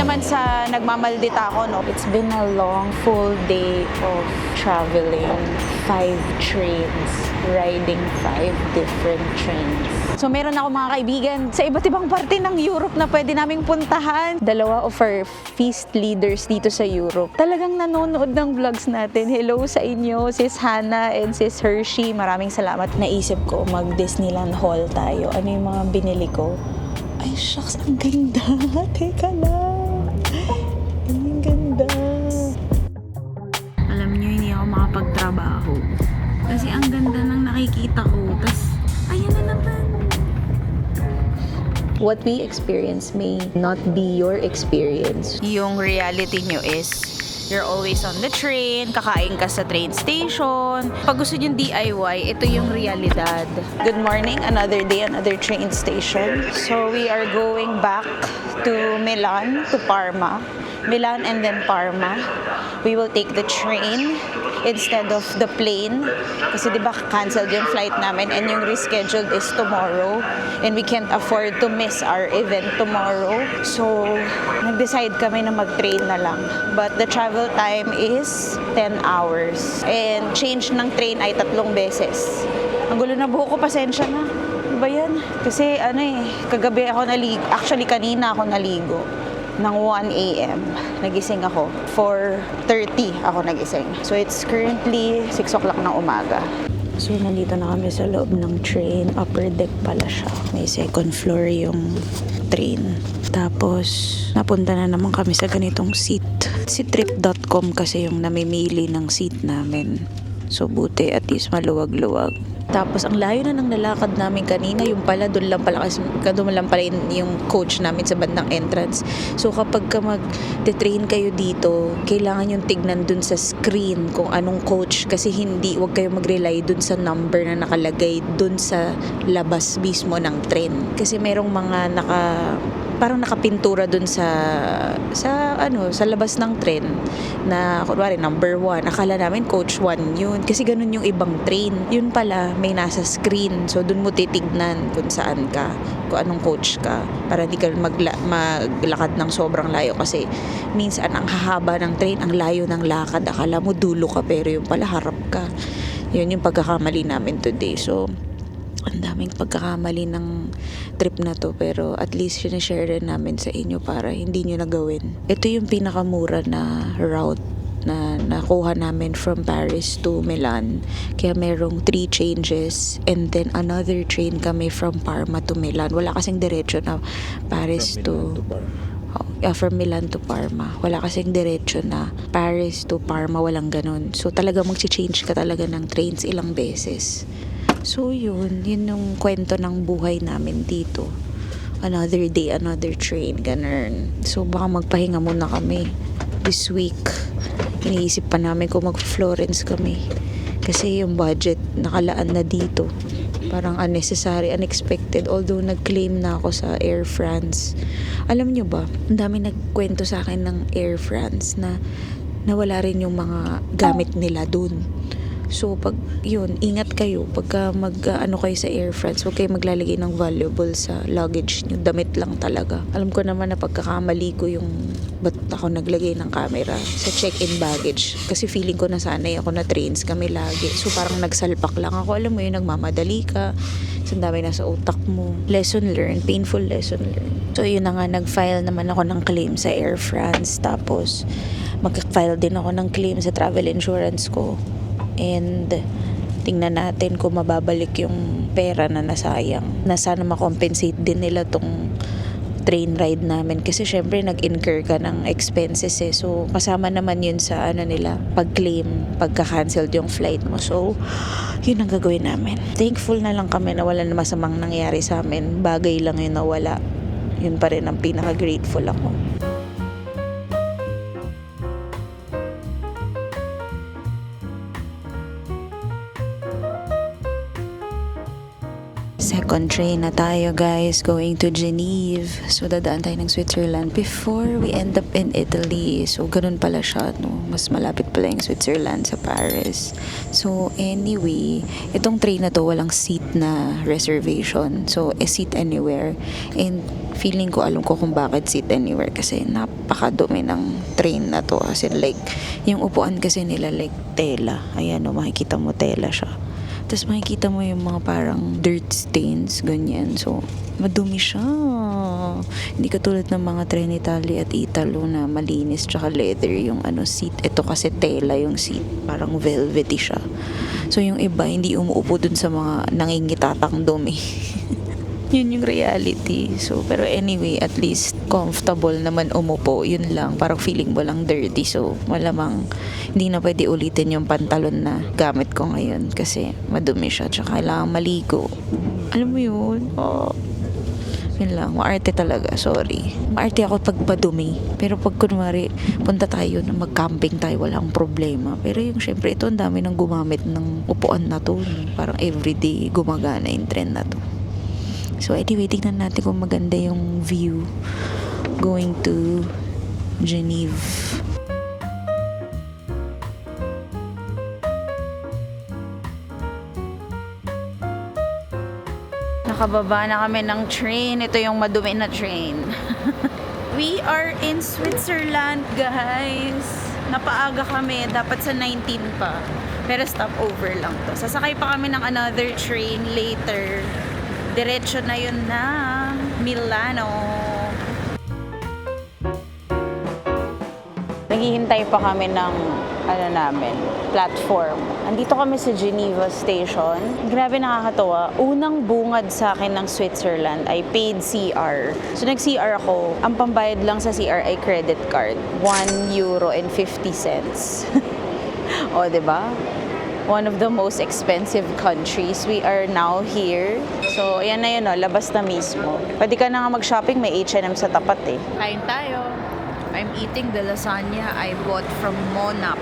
naman sa nagmamaldita ako, no? It's been a long, full day of traveling. 5 trains, riding 5 different trains. So meron ako mga kaibigan sa iba't ibang parte ng Europe na pwede naming puntahan. 2 of our feast leaders dito sa Europe talagang nanonood ng vlogs natin. Hello sa inyo, Sis Hannah and Sis Hershey. Maraming salamat. Naisip ko mag-Disneyland haul tayo. Ano yung mga binili ko? Ay, shucks, ang ganda. Teka lang. Ang ganda. Alam niyo, hindi ako makapagtrabaho. Kasi ang ganda ng nakikita ko. Tapos, ayan na naman. What we experience may not be your experience. Yung reality nyo is you're always on the train, kakain ka sa train station. Pag gusto nyo DIY, ito yung realidad. Good morning, another day, another train station. So we are going back to Milan, to Parma. Milan and then Parma. We will take the train instead of the plane. Kasi di ba canceled yung flight namin and yung rescheduled is tomorrow. And we can't afford to miss our event tomorrow. So, nag-decide kami na mag-train na lang. But the travel time is 10 hours. And change ng train ay 3 beses. Ang gulo na buhok ko, pasensya na. Ano ba yan? Kasi kagabi ako naligo. Actually, kanina ako naligo. Ng 1 a.m. Nagising ako. 4:30 ako nagising. So it's currently 6 o'clock ng umaga. So, nandito na kami sa loob ng train. Upper deck pala siya. May second floor yung train. Tapos, napunta na naman kami sa ganitong seat. Si Trip.com kasi yung namimili ng seat namin. So, buti at least maluwag-luwag. Tapos, ang layo na ng nalakad namin kanina. Yung pala, doon lang pala yung coach namin sa bandang entrance. So, kapag ka mag-train kayo dito, kailangan yung tignan dun sa screen kung anong coach. Kasi huwag kayo mag-rely dun sa number na nakalagay dun sa labas mismo ng train. Kasi merong mga parang nakapintura dun sa labas ng train na kunwari number 1. Akala namin coach 1 yun kasi ganun yung ibang train. Yun pala may nasa screen, so dun mo titignan kung saan ka, kung anong coach ka, para hindi ka maglakad ng sobrang layo kasi minsan ang hahaba ng train, ang layo ng lakad, akala mo dulo ka pero yung pala harap ka. Yun yung pagkakamali namin today. So ang daming pagkakamali ng trip na to, pero at least sinashare rin namin sa inyo para hindi nyo nagawin. Ito yung pinakamura na route na nakuha namin from Paris to Milan. Kaya merong 3 changes and then another train kami from Parma to Milan. Wala kasing diretso na Paris to from Milan to Parma. Wala kasing diretso na Paris to Parma. Walang ganun. So talaga mag-change ka talaga ng trains ilang beses. So yun yung kwento ng buhay namin dito. Another day, another train, ganun. So baka magpahinga muna kami this week. Iniisip pa namin kung mag-Florence kami. Kasi yung budget nakalaan na dito. Parang unnecessary, unexpected. Although nag-claim na ako sa Air France. Alam nyo ba, ang dami nagkwento sa akin ng Air France na nawala rin yung mga gamit nila dun. So, ingat kayo. Pagka kayo sa Air France, huwag kayo maglalagay ng valuable sa luggage nyo. Damit lang talaga. Alam ko naman na pagkakamali ko yung ba't ako naglagay ng camera sa check-in baggage. Kasi feeling ko nasanay ako na trains kami lagi. So, parang nagsalpak lang ako. Alam mo yun, nagmamadali ka. So, ang dami nasa utak mo. Lesson learned. Painful lesson learned. So, yun na nga, nag-file naman ako ng claim sa Air France. Tapos, mag-file din ako ng claim sa travel insurance ko. And tingnan natin kung mababalik yung pera na nasayang. Na sana makompensate din nila tong train ride namin. Kasi syempre nag-incur ka ng expenses eh. So kasama naman yun sa nila pag-claim, pagka-cancelled yung flight mo. So yun ang gagawin namin. Thankful na lang kami na wala na masamang nangyari sa amin. Bagay lang yun na wala. Yun pa rin ang pinaka-grateful ako. second train na tayo guys, going to Geneva. So dadaan tayo ng Switzerland before we end up in Italy. So ganun pala siya, no? Mas malapit pala yung Switzerland sa Paris. So anyway, itong train na to walang seat na reservation. So seat anywhere. And feeling ko, alam ko kung bakit seat anywhere kasi napakadumi ng train na to. Kasi like, yung upuan kasi nila like tela. Ayan o, makikita mo tela siya. Tapos makikita mo yung mga parang dirt stains, ganyan. So, madumi siya. Hindi katulad ng mga Trenitalia at Italo na malinis tsaka leather yung seat. Ito kasi tela yung seat. Parang velvety siya. So, yung iba, hindi umuupo dun sa mga nangingitatang dumi. Yun yung reality. So, pero anyway, at least comfortable naman umupo. Yun lang. Parang feeling mo lang dirty. So, malamang hindi na pwede ulitin yung pantalon na gamit ko ngayon kasi madumi siya. Tsaka kailangan maligo. Alam mo yun? Oh. Yun lang. Maarte talaga. Sorry. Maarte ako pag padumi. Pero pag kunwari, punta tayo na mag-camping tayo, walang problema. Pero yung syempre, ito ang dami nang gumamit ng upuan na to. Parang everyday gumagana yung trend na to. So anyway, tignan natin kung maganda yung view going to Geneva. Nakababa na kami ng train. Ito yung madumi na train. We are in Switzerland, guys. Napaaga kami. Dapat sa 19 pa. Pero stopover lang to. Sasakay pa kami ng another train later. Diretso na yun na Milano. Naghihintay pa kami ng platform. Andito kami sa Geneva Station. Grabe nakakatawa. Unang bungad sa akin ng Switzerland ay paid CR. So nag-CR ako. Ang pambayad lang sa CR ay credit card. €1.50. O, diba? One of the most expensive countries. We are now here. So, ayan na yun, labas na mismo. Pwede ka na nga mag-shopping, may H&M sa tapat eh. Kain tayo. I'm eating the lasagna I bought from Monap.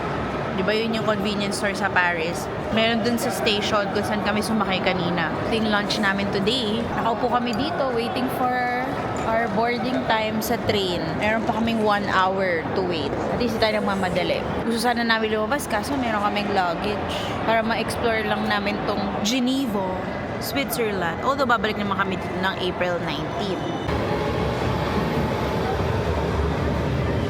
Di ba yun yung convenience store sa Paris? Meron dun sa station kung saan kami sumakay kanina. Ito yung lunch namin today. Nakaupo kami dito waiting for our boarding time sa train. Meron pa kaming 1 hour to wait. At least tayo nagmamadali. Gusto sana namin lumabas kaso meron kaming luggage para ma-explore lang namin tong Geneva, Switzerland. Although babalik naman kami dito ng April 19.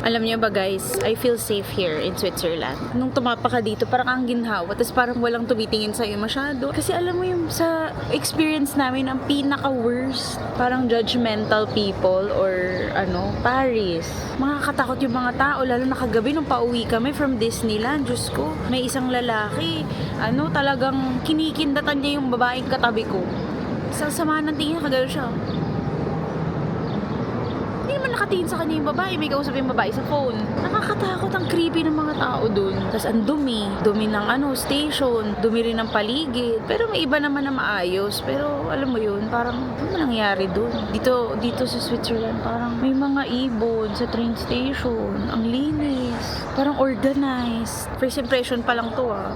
Alam niyo ba guys, I feel safe here in Switzerland. Nung tumapa ka dito, parang ang ginhawa, tapos parang walang tumitingin sa'yo masyado. Kasi alam mo yung sa experience namin, ang pinaka-worst, parang judgmental people or Paris. Makakatakot yung mga tao, lalo na kagabi nung pauwi kami from Disneyland. Diyos ko, may isang lalaki, talagang kinikindatan niya yung babaeng katabi ko. Sa sama ng tingin, kagano siya. Nakatingin sa kanya yung babae, may kausap yung babae sa phone. Nakakatakot, ang creepy ng mga tao dun. Tapos ang dumi ng station, dumi rin ng paligid. Pero may iba naman na maayos. Pero alam mo yun, parang ano nangyari dun? Dito sa Switzerland, parang may mga ibon sa train station. Ang linis. Parang organized. First impression pa lang to ah.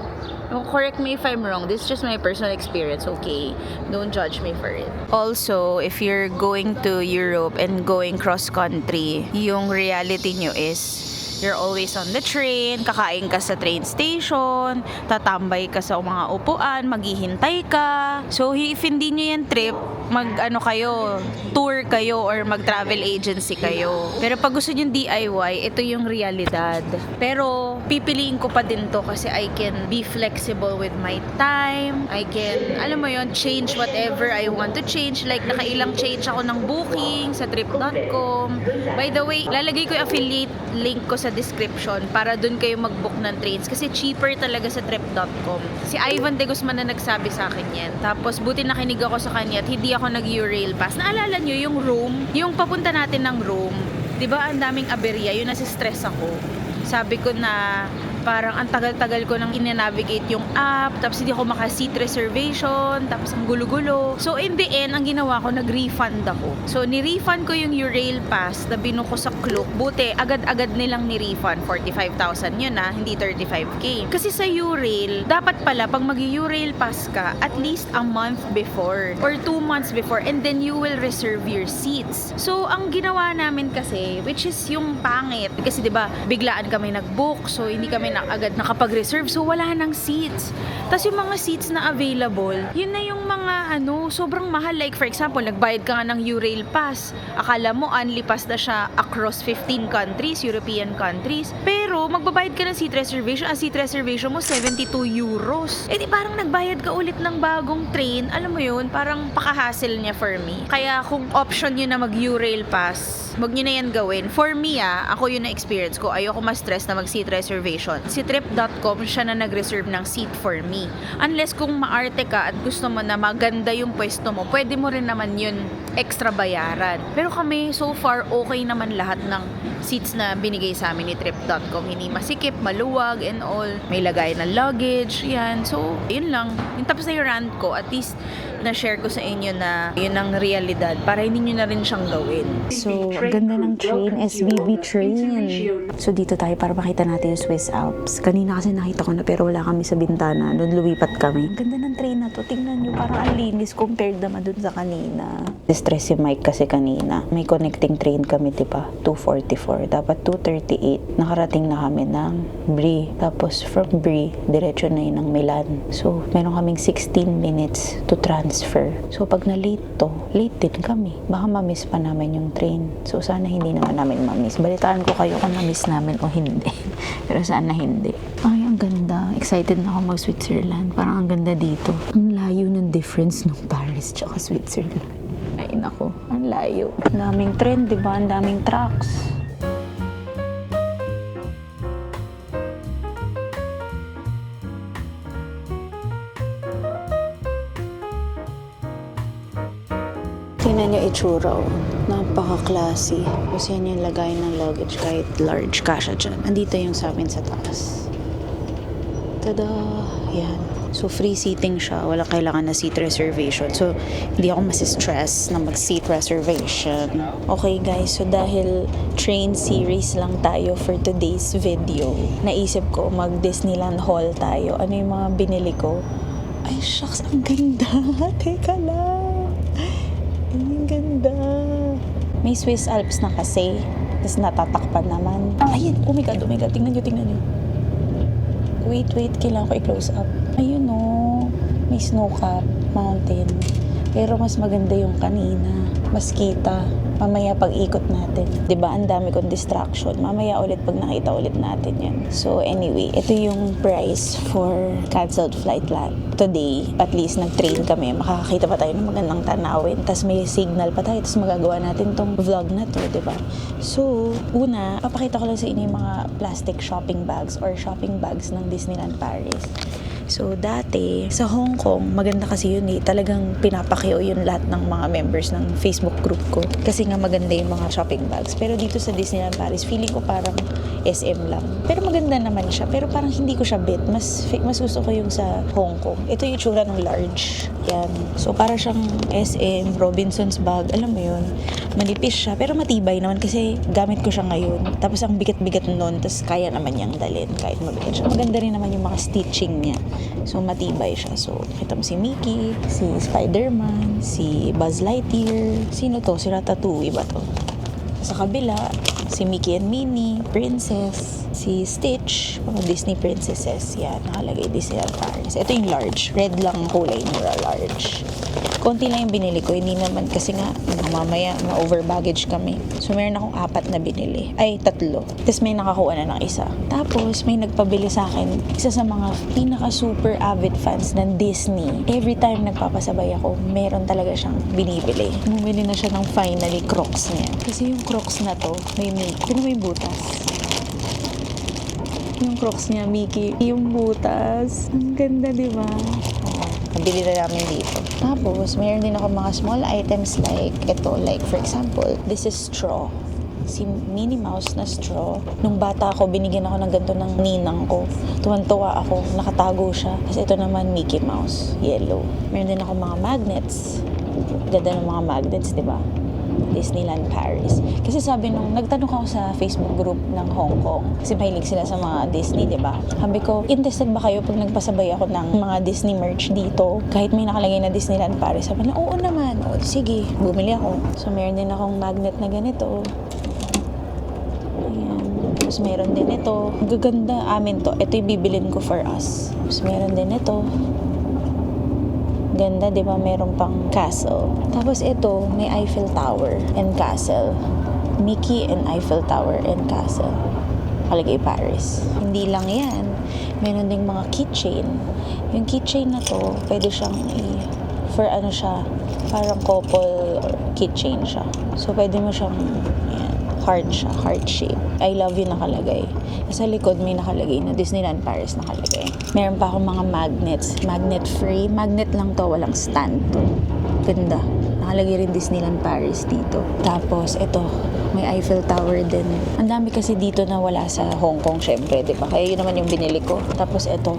Correct me if I'm wrong. This is just my personal experience, okay? Don't judge me for it. Also, if you're going to Europe and going cross-country, yung reality nyo is you're always on the train, kakain ka sa train station, tatambay ka sa mga upuan, maghihintay ka. So, if hindi nyo yan trip, tour kayo or mag-travel agency kayo. Pero pag gusto nyo DIY, ito yung realidad. Pero, pipiliin ko pa din to kasi I can be flexible with my time. I can, change whatever I want to change. Like, nakailang change ako ng booking sa trip.com. By the way, lalagay ko yung affiliate link ko sa description para dun kayo mag-book ng trains kasi cheaper talaga sa trip.com. Si Ivan de Guzman na nagsabi sa akin yan. Tapos buti nakinig ako sa kanya at hindi ako nag-Eurail pass. Naalala nyo yung Rome? Yung papunta natin ng Rome, di ba ang daming aberya? Yun nasi-stress ako. Sabi ko na Parang ang tagal-tagal ko nang ina-navigate yung app, tapos hindi ako maka-seat reservation, tapos ang gulo-gulo. So in the end, ang ginawa ko, nag-refund ako. So ni-refund ko yung Eurail Pass na binuko sa Klook. Buti, agad-agad nilang ni-refund. 45,000 yun hindi 35K. Kasi sa Eurail, dapat pala pag mag-Eurail Pass ka, at least a month before or 2 months before, and then you will reserve your seats. So ang ginawa namin kasi, which is yung pangit, kasi 'di ba biglaan kami nag-book, so hindi kami agad nakapag-reserve, so wala nang seats. Tapos yung mga seats na available, yun na yung mga sobrang mahal. Like for example, nagbayad ka nga ng Eurail Pass, akala mo only pass na siya across 15 countries, European countries, pero magbabayad ka ng seat reservation, ang seat reservation mo 72 euros. Eh di parang nagbayad ka ulit ng bagong train, alam mo yun, parang paka-hassle niya for me. Kaya kung option nyo na mag-Eurail Pass, wag nyo na yan gawin. For me ako yun na experience ko, ayoko ma-stress na mag-seat reservation. Si trip.com siya na nag-reserve ng seat for me. Unless kung maarte ka at gusto mo na maganda yung pwesto mo, pwede mo rin naman yun extra bayaran. Pero kami, so far, okay naman lahat ng seats na binigay sa amin ni trip.com. Hindi masikip, maluwag, and all. May lagay na luggage, yan. So, yun lang. Yung tapos na yung rant ko, at least na-share ko sa inyo na yun ang realidad para hindi nyo na rin siyang gawin. So, ang ganda ng train, SBB train. So, dito tayo para makita natin yung Swiss Alps. Kanina kasi nakita ko na pero wala kami sa bintana. Doon lumipat kami. Ang ganda ng train na to. Tingnan nyo, parang ang linis compared naman doon sa kanina. Distress si Mike kasi kanina. May connecting train kami, diba? 2:44. Dapat 2:38. Nakarating na kami ng Brie. Tapos from Brie, diretso na yun ng Milan. So, meron kaming 16 minutes to transfer. So, pag na-late to, late din kami. Baka ma-miss pa namin yung train. So, sana hindi naman namin ma-miss. Balitaan ko kayo kung na-miss namin o hindi. Pero sana hindi. Ay, ang ganda. Excited na ako mag-Switzerland. Parang ang ganda dito. Ang layo ng difference ng Paris tsaka Switzerland. Ay, nako. Ang layo. Ang daming train, diba? Ang daming trucks. Tingnan niyo itsura, napaka-classy. Kasi yan yung lagay ng luggage kahit large, kasha dyan. Andito yung sa amin sa taas. Tada! Yan. So, free seating siya. Wala kailangan na seat reservation. So, hindi ako masistress na mag-seat reservation. Okay, guys. So, dahil train series lang tayo for today's video, naisip ko mag-Disneyland haul tayo. Ano yung mga binili ko? Ay, shucks! Ang ganda! Teka lang! Ang ganda. May Swiss Alps na kasi. Tapos natatakpan naman. Ayun, oh my God. Tingnan nyo. Wait. Kailangan ko i-close up. Ayun may snow cap mountain. Pero mas maganda yung kanina. Mas kita. Mamaya pag ikot natin. Diba, ang dami kong distraction. Mamaya ulit pag nakita ulit natin yan. So anyway, ito yung price for canceled flight today. At least nag-train kami. Makakakita pa tayo ng magandang tanawin. Tapos may signal pa tayo. Tapos magagawa natin tong vlog na to, diba? So, una, papakita ko lang sa inyo yung mga plastic shopping bags or shopping bags ng Disneyland Paris. So, dati, sa Hong Kong, maganda kasi yun talagang pinapakyo yun lahat ng mga members ng Facebook group ko. Kasi nga maganda yung mga shopping bags. Pero dito sa Disneyland Paris, feeling ko parang SM lang. Pero maganda naman siya. Pero parang hindi ko siya bet. Mas gusto ko yung sa Hong Kong. Ito yung tsura ng large. Yan. So, para siyang SM, Robinson's bag. Alam mo yun. Manipis siya. Pero matibay naman kasi gamit ko siya ngayon. Tapos ang bigat-bigat nun. Tapos kaya naman niyang dalhin kahit mabigat siya. Maganda rin naman yung mga stitching niya. So, matibay siya. So, kita mo si Mickey, si Spider-Man, si Buzz Lightyear. Sino to? Si Ratatouille ba to? Sa kabila, si Mickey and Minnie, Princess, si Stitch, mga Disney princesses. Yan, nakalagay Disneyland Paris. Ito yung large. Red lang ang kulay nila, large. Konti lang yung binili ko. Hindi naman kasi nga, mamaya, ma-over baggage kami. So, meron akong 4 na binili. Ay, 3. Tapos may nakakuha na ng isa. Tapos, may nagpabili sa akin, isa sa mga pinaka-super avid fans ng Disney. Every time nagpapasabay ako, meron talaga siyang binibili. Bumili na siya ng finally Crocs niya. Kasi yung Crocs na to, may Mickey. Pero may butas. Yung Crocs niya, Mickey. Yung butas. Ang ganda, di ba? Nabili na namin dito. Tapos, mayroon din ako mga small items like ito. Like, for example, this is straw. si Minnie Mouse na straw. Nung bata ako, binigyan ako ng ganito ng ninang ko. Tuwan-tuwa ako, nakatago siya. Kasi ito naman Mickey Mouse, yellow. Meron din ako mga magnets. Ganda ng mga magnets, di ba? Disneyland Paris. Kasi sabi nung nagtanong ako sa Facebook group ng Hong Kong, kasi mahilig sila sa mga Disney, di ba? Sabi ko, interested ba kayo pag nagpasabay ako ng mga Disney merch dito? Kahit may nakalagay na Disneyland Paris. Sabi na, oo naman. O, sige, bumili ako. So, meron din akong magnet na ganito. Ayan. Tapos meron din ito. Gaganda amin to. Ito yung bibilin ko for us. Tapos meron din ito. Ganda, di ba? Meron pang castle. Tapos ito, may Eiffel Tower and castle. Mickey and Eiffel Tower and castle. Kalagay Paris. Hindi lang yan. Meron ding mga keychain. Yung keychain na to, pwede siyang for ano siya, parang couple keychain siya. So, pwede mo siyang, yan, heart siya, heart shape. I love you nakalagay. Sa likod may nakalagay na Disneyland Paris nakalagay. Meron pa akong mga magnets. Magnet free. Magnet lang to, walang stand to. Ganda. Nakalagay rin Disneyland Paris dito. Tapos, ito, may Eiffel Tower din. Ang dami kasi dito na wala sa Hong Kong, syempre, di ba? Kaya yun naman yung binili ko. Tapos, ito,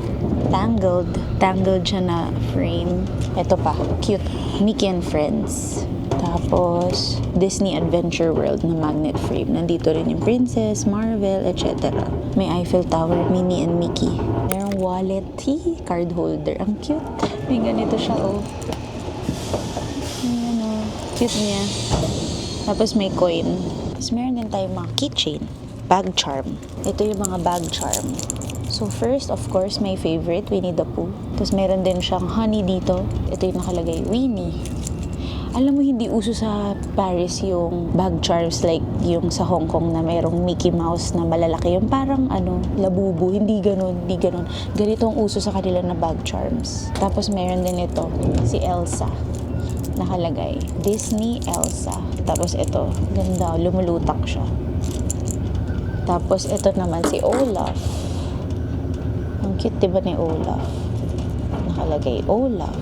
Tangled. Tangled siya na frame. Ito pa, cute. Mickey and Friends. Tapos, Disney Adventure World na magnet frame. Nandito rin yung Princess, Marvel, etc. May Eiffel Tower, Minnie and Mickey. Merong wallet, card holder. Ang cute. May ganito siya, oh. Ayan, oh. Cute niya. Tapos may coin. Tapos meron din tayong mga keychain. Bag charm. Ito yung mga bag charm. So first, of course, my favorite, Winnie the Pooh. Tapos meron din siyang honey dito. Ito yung nakalagay, Winnie. Alam mo, hindi uso sa Paris yung bag charms like yung sa Hong Kong na mayroong Mickey Mouse na malalaki. Yung parang labubu. Hindi ganun, hindi ganun. Ganito ang uso sa kanila na bag charms. Tapos meron din ito, si Elsa. Nakalagay, Disney Elsa. Tapos ito, ganda, lumulutak siya. Tapos ito naman si Olaf. Ang cute diba ni Olaf? Nakalagay, Olaf.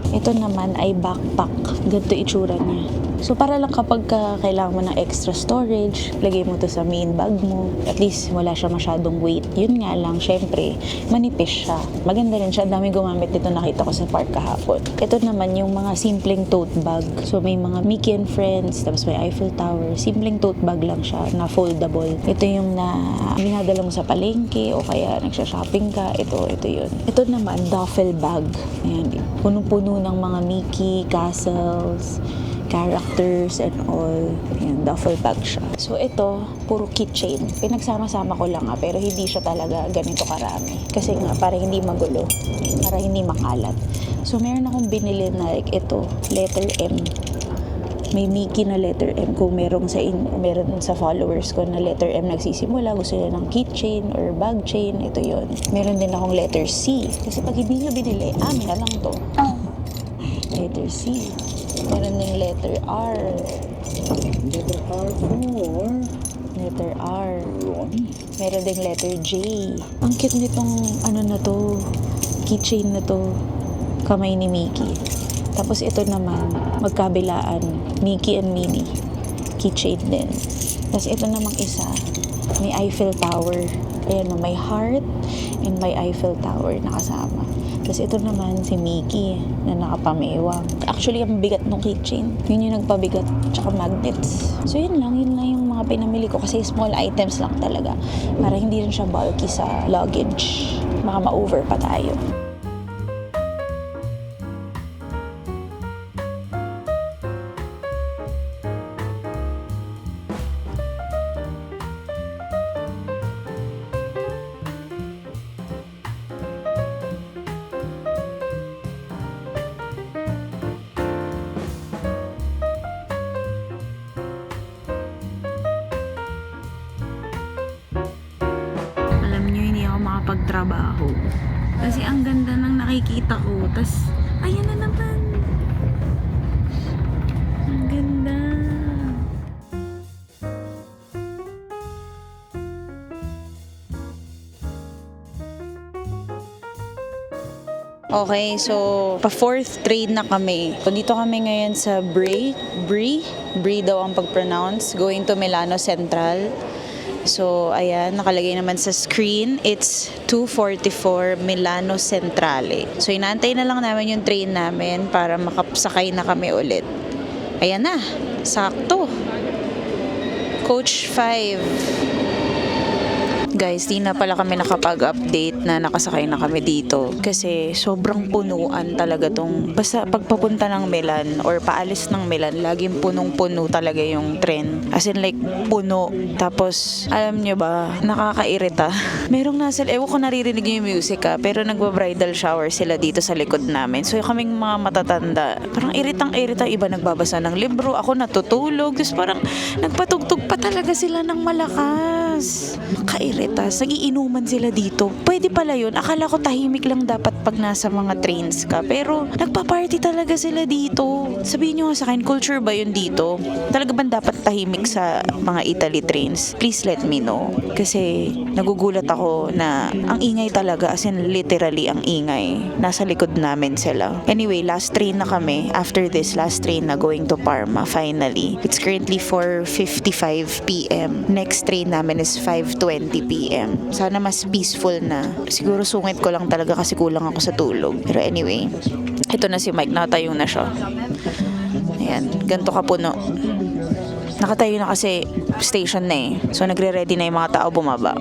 Ito naman ay backpack. Ganito itsura niya. So, para lang kapag kailangan mo ng extra storage, lagay mo to sa main bag mo. At least, wala siya masyadong weight. Yun nga lang, syempre, manipis siya. Maganda rin siya. Daming gumamit dito. Nakita ko sa park kahapon. Ito naman yung mga simpleng tote bag. So, may mga Mickey and Friends, tapos may Eiffel Tower. Simpleng tote bag lang siya na foldable. Ito yung binadala mo sa palengke o kaya nagsha-shopping ka. Ito yun. Ito naman, duffel bag. Ayan, punong-puno ng mga Mickey, castles, characters and all. Ayan, duffel bag siya. So, ito, puro keychain. Pinagsama-sama ko lang pero hindi siya talaga ganito karami. Kasi nga, para hindi magulo. Para hindi makalat. So, meron akong binili na like ito, letter M. May Mickey na letter M. Kung meron sa followers ko na letter M nagsisimula, gusto nila ng keychain or bag chain, ito yon. Meron din akong letter C. Kasi pag hindi nyo binili, amin na lang to. Letter C. Meron ding letter R. Letter R for Letter R. Ronnie. Meron ding letter J. Ang cute nitong na to. Keychain na to. Kamay ni Mickey. Tapos ito naman, magkabilaan. Mickey and Minnie. Keychain din. Tapos ito namang isa, may Eiffel Tower. Ayan, may heart and may Eiffel Tower nakasama. Tapos ito naman si Mickey na nakapamewang. Actually, ang bigat ng keychain. Yun yung nagpabigat. Tsaka magnets. So yun lang yung mga pinamili ko. Kasi small items lang talaga. Para hindi rin siya bulky sa luggage. Baka ma-over pa tayo. Makapagtrabaho. Kasi ang ganda ng nakikita ko. Tas, ayan na naman. Ang ganda. Okay, so pa-fourth train na kami. So, dito kami ngayon sa Brie daw ang pag-pronounce, going to Milano Central. So, ayan, nakalagay naman sa screen, it's 2:44 Milano Centrale. So, inaantay na lang namin yung train namin para makasakay na kami ulit. Ayan na, sakto. Coach 5. Guys, di na pala kami nakapag-update na nakasakay na kami dito. Kasi sobrang punuan talaga tong, basta pagpapunta ng Milan or paalis ng Milan, laging punong-puno talaga yung tren. As in like, puno. Tapos, alam nyo ba, nakakairita. Merong ewan ko naririnig yung music pero nagba-bridal shower sila dito sa likod namin. So, kaming mga matatanda, parang iritang-irita, iba nagbabasa ng libro, ako natutulog. Tapos parang nagpatugtog pa talaga sila ng malakas. Kairitas, nagiinuman sila dito. Pwede pala yun. Akala ko tahimik lang dapat pag nasa mga trains ka. Pero nagpa-party talaga sila dito. Sabihin nyo nga sa akin, culture ba yun dito? Talaga ba dapat tahimik sa mga Italy trains? Please let me know. Kasi nagugulat ako na ang ingay talaga, as in literally ang ingay. Nasa likod namin sila. Anyway, last train na kami. After this, last train na going to Parma, finally. It's currently 4:55 p.m. Next train namin is 5:20 p.m. Sana mas peaceful na. Siguro sungit ko lang talaga kasi kulang ako sa tulog. Pero anyway, ito na si Mike. Nakatayo na siya. Ayan, ganito kapuno. Nakatayo na kasi station na eh. So nagre-ready na yung mga tao bumaba.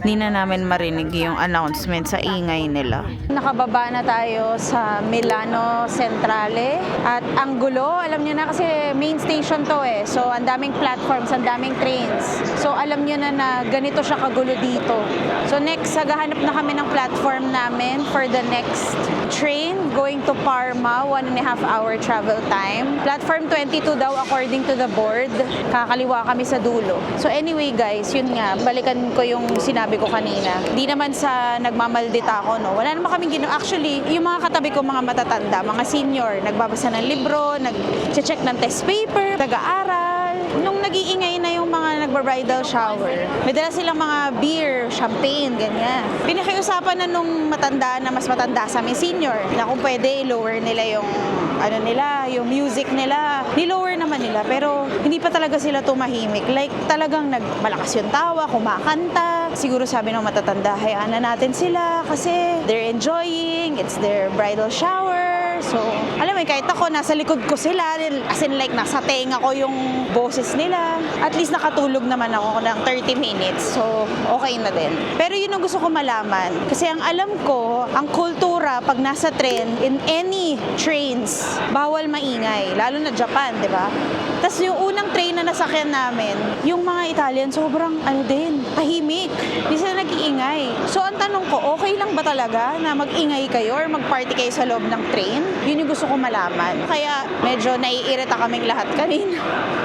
Hindi na namin marinig yung announcement sa ingay nila. Nakababa na tayo sa Milano Centrale. At ang gulo, alam nyo na kasi main station to eh. So ang daming platforms, ang daming trains. So alam nyo na ganito siya kagulo dito. So next, saghahanap na kami ng platform namin for the next train going to Parma, 1.5 hour travel time. Platform 22 daw according to the board. Kakaliwa kami sa dulo. So anyway guys, yun nga, balikan ko yung sinabi ko kanina. Di naman sa nagmamaldita ako, no? Wala naman kaming ginawa. Actually, yung mga katabi ko, mga matatanda, mga senior, nagbabasa ng libro, nag-check ng test paper, nag-aaral. Nung nag-iingay na yung mga nagba-bridal shower, may dala silang mga beer, champagne, ganyan. Pinakiusapan na nung matanda na mas matanda sa amin, senior, na kung pwede, lower nila yung yung music nila. Ni-lower naman nila, pero hindi pa talaga sila tumahimik. Like, talagang malakas yung tawa, kumakanta. Siguro sabi ng matatanda, hayaan na natin sila kasi they're enjoying, it's their bridal shower. So, alam mo, kahit ako, nasa likod ko sila, as in like, nasa tenga ko yung boses nila. At least nakatulog naman ako ng 30 minutes. So, okay na din. Pero yun ang gusto ko malaman. Kasi ang alam ko, ang kultura, pag nasa train, in any trains, bawal maingay. Lalo na Japan, di ba? Tapos yung unang train na nasakyan namin, yung mga Italian, sobrang tahimik. Hindi sila nag-iingay. So, ang tanong ko, okay lang ba talaga na mag-ingay kayo or mag-party kayo sa loob ng train? Yun yung gusto ko malaman. Kaya medyo naiirita kaming lahat kanina.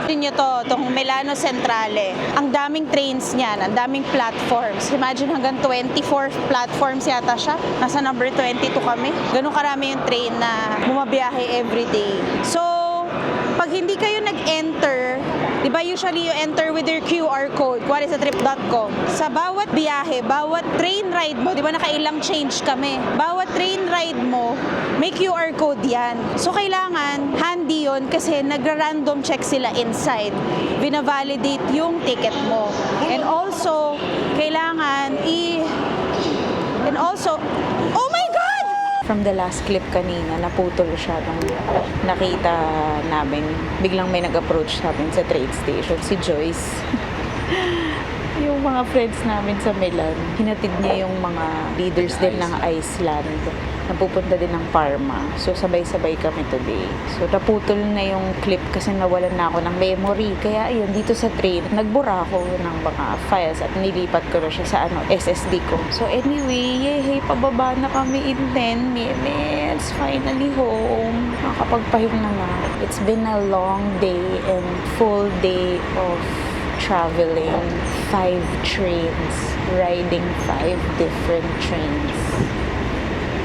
Yun nyo itong Milano Centrale. Ang daming trains niyan, ang daming platforms. Imagine hanggang 24 platforms yata siya. Nasa number 22 kami. Ganun karami yung train na bumabiyahe everyday. So, pag hindi kayo nag-enter, di ba usually you enter with your QR code, kuwari sa trip.com. Sa bawat biyahe, bawat train ride mo, di ba nakailang change kami, bawat train ride mo, may QR code yan. So kailangan, handy yun kasi nagra-random check sila inside. Binavalidate yung ticket mo. And also, kailangan oh my God! From the last clip kanina, naputol siya nung nakita namin. Biglang may nag-approach sa amin sa train station, si Joyce. Yung mga friends namin sa Milan, hinatid niya yung mga leaders din ng Iceland na pupunta din ng Parma. So, sabay-sabay kami today. So, naputol na yung clip kasi nawalan na ako ng memory. Kaya, ayun, dito sa train, nagbura ako ng mga files at nilipat ko na siya sa SSD ko. So, anyway, yay, pababa na kami in 10 minutes. Finally home. Nakakapagpahinga na. It's been a long day and full day of traveling 5 trains, riding 5 different trains.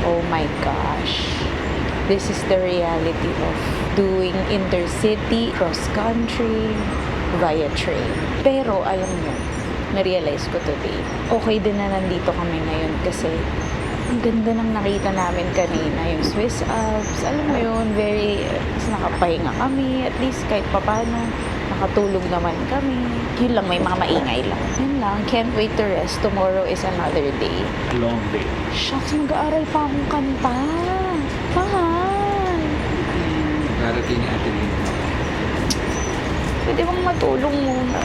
Oh my gosh. This is the reality of doing intercity, cross-country, via train. Pero alam mo, na-realize ko today. Okay din na nandito kami ngayon kasi ang ganda ng nakita namin kanina, yung Swiss Alps. Alam mo yun, very, nakapahinga kami. At least kahit papano, nakatulog naman kami. Yun lang, may mga maingay lang. Yun lang, can't wait to rest. Tomorrow is another day. Long day. Shucks, mag-aaral pa akong kanta. Mahal. Darating ni Ate Lynn. Pwede bang matulong muna?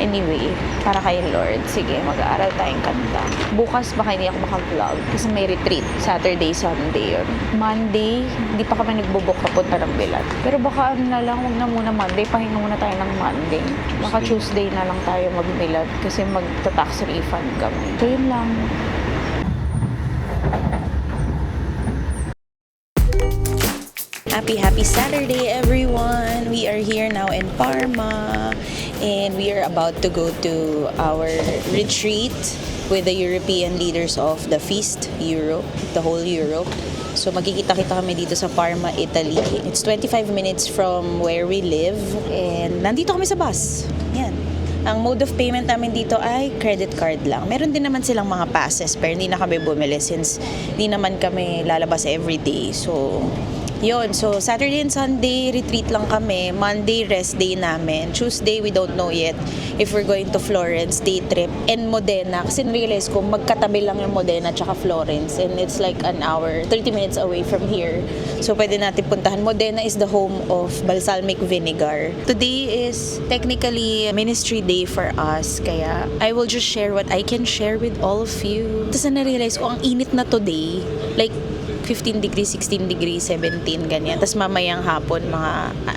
Anyway, para kay Lord, sige, mag-aaral tayong kanta. Bukas baka hindi ako maka-vlog kasi may retreat. Saturday, Sunday yun. Monday, hindi pa kami nagbubuk papunta ng Bilat. Pero baka ano na lang, huwag na muna Monday. Pahinga muna tayo ng Monday. Baka Tuesday na lang tayo mag-Bilat kasi magta-tax refund kami. So yun lang. Happy Saturday everyone! We are here now in Parma and we are about to go to our retreat with the European leaders of the Feast Europe, the whole Europe. So magkikita-kita kami dito sa Parma, Italy. It's 25 minutes from where we live and nandito kami sa bus. Yan. Ang mode of payment namin dito ay credit card lang. Meron din naman silang mga passes pero hindi na kami bumili since hindi naman kami lalabas everyday. So yun, so Saturday and Sunday, retreat lang kami. Monday, rest day namin. Tuesday, we don't know yet if we're going to Florence, day trip. And Modena, kasi narealize ko, magkatabi lang yung Modena tsaka Florence. And it's like an hour, 30 minutes away from here. So pwede natin puntahan. Modena is the home of balsamic vinegar. Today is technically ministry day for us. Kaya I will just share what I can share with all of you. Tapos narealize ko, ang init na today. Like, 15 degrees, 16 degrees, 17, ganyan. Tapos mamayang hapon, mga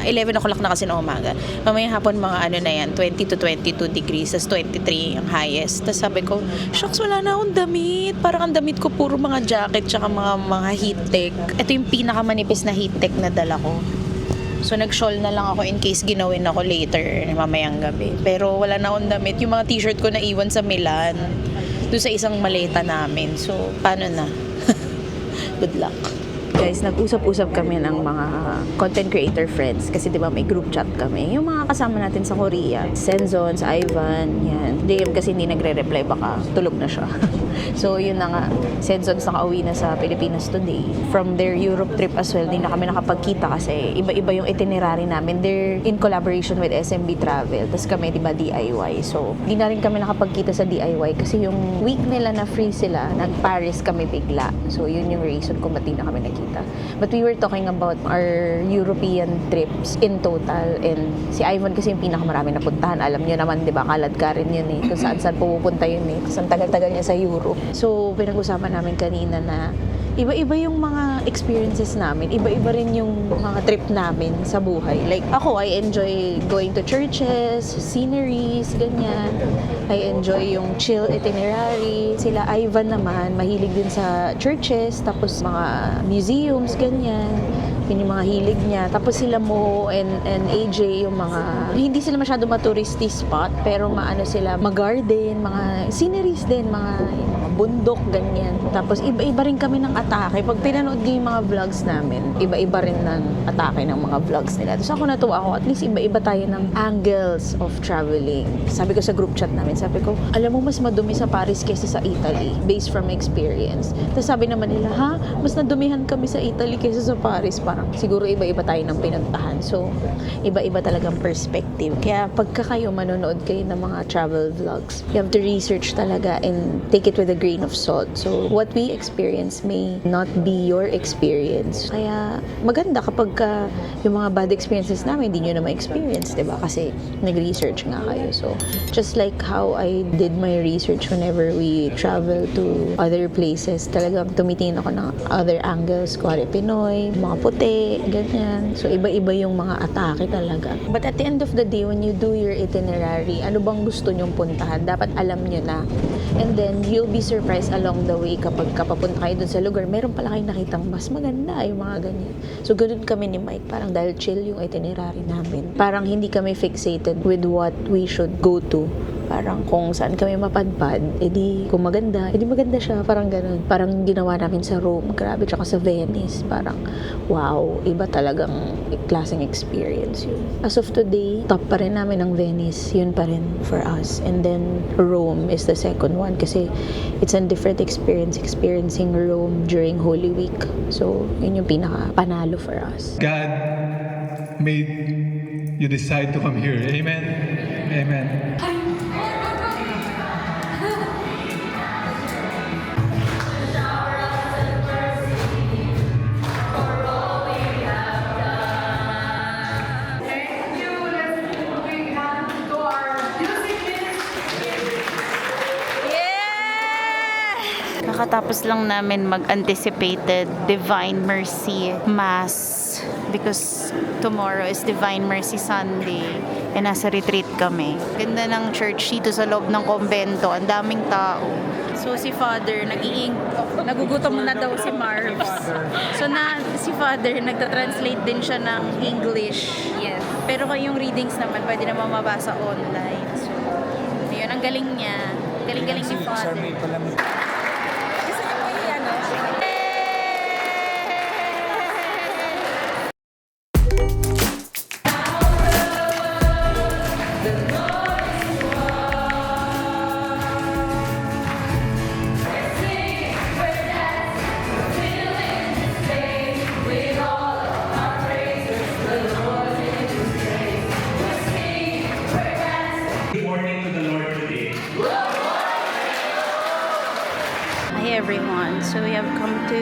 11 o'clock na kasi na umaga. Mamayang hapon, mga ano na yan, 20 to 22 degrees, tapos 23 ang highest. Tapos sabi ko, shucks, wala na akong damit. Parang ang damit ko puro mga jacket, tsaka mga heat tech. Ito yung pinakamanipis na heat tech na dala ko. So nag-shawl na lang ako in case ginawin ako later, mamayang gabi. Pero wala na akong damit. Yung mga t-shirt ko na iwan sa Milan, doon sa isang maleta namin. So, paano na? Good luck. Guys, nag-usap-usap kami ng mga content creator friends kasi di ba may group chat kami. Yung mga kasama natin sa Korea, Senzon, sa Ivan, yan. DM kasi hindi nagre-reply, baka tulog na siya. So, yun na nga. Senzon nakauwi na sa Pilipinas today. From their Europe trip as well, hindi na kami nakapagkita kasi iba-iba yung itinerary namin. They're in collaboration with SMB Travel. Tapos kami, di ba, DIY. So, hindi na rin kami nakapagkita sa DIY kasi yung week nila na free sila, nag-Paris kami bigla. So, yun yung reason kung ba't di na kami nakita. But we were talking about our European trips in total and si Ivan kasi yung pinakamarami napuntahan. Alam niyo naman, di ba, kalad ka rin yun eh. Kung saan-saan pupunta yun eh. Kasi ang tagal-tagal niya sa Europe. So, pinag-usapan namin kanina na iba-iba yung mga experiences namin. Iba-iba rin yung mga trip namin sa buhay. Like, ako, I enjoy going to churches, sceneries, ganyan. I enjoy yung chill itinerary. Sila Ivan naman, mahilig din sa churches, tapos mga museums, ganyan. Yun yung mga hilig niya. Tapos sila Mo and AJ, yung mga, hindi sila masyado matouristy spot, pero maano sila, mag-garden, mga sceneries din, mga bundok, ganyan. Tapos iba-iba rin kami ng atake. Pag pinanood niyo yung mga vlogs namin, iba-iba rin ng atake ng mga vlogs nila. Tapos ako natuwa ako, at least iba-iba tayo ng angles of traveling. Sabi ko sa group chat namin, sabi ko, alam mo, mas madumi sa Paris kaysa sa Italy, based from experience. Tapos sabi naman nila, ha? Mas nadumihan kami sa Italy kaysa sa Paris. Parang siguro iba-iba tayo ng pinuntahan. So, iba-iba talagang perspective. Kaya pagka kayo manonood kayo ng mga travel vlogs, you have to research talaga and take it with a grain of salt. So, what we experience may not be your experience. Kaya, maganda kapag yung mga bad experiences namin, hindi nyo na ma-experience, diba? Kasi, nag-research nga kayo. So, just like how I did my research whenever we travel to other places, talagang tumitingin ako ng other angles, kuwari Pinoy, mga puti, ganyan. So, iba-iba yung mga atake talaga. But at the end of the day, when you do your itinerary, ano bang gusto nyong puntahan? Dapat alam nyo na. And then, you'll be surprised along the way kapag kapapunta kayo dun sa lugar, meron pala kayo nakitang mas maganda yung mga ganyan. So, ganun kami ni Mike. Parang dahil chill yung itinerary namin. Parang hindi kami fixated with what we should go to Parang kung saan kami mapadpad, edi kung maganda, edi maganda siya. Parang ganun. Parang ginawa namin sa Rome, grabe, tsaka sa Venice. Parang, wow, iba talagang klaseng experience yun. As of today, top pa rin namin ang Venice. Yun pa rin for us. And then, Rome is the second one kasi it's a different experience experiencing Rome during Holy Week. So, yun yung pinaka-panalo for us. God made you decide to come here. Amen. Amen. Kakatapos lang namin mag-anticipated Divine Mercy Mass because tomorrow is Divine Mercy Sunday and nasa retreat kami. Ganda ng church dito sa loob ng kumbento. Ang daming tao. So si Father, nagugutom na daw si Marvs. So si Father, nagta-translate din siya ng English. Yes. Pero yung readings naman, pwede naman mabasa online. So, yun, ang galing niya. Galing-galing ni Father. Hi everyone. So we have come to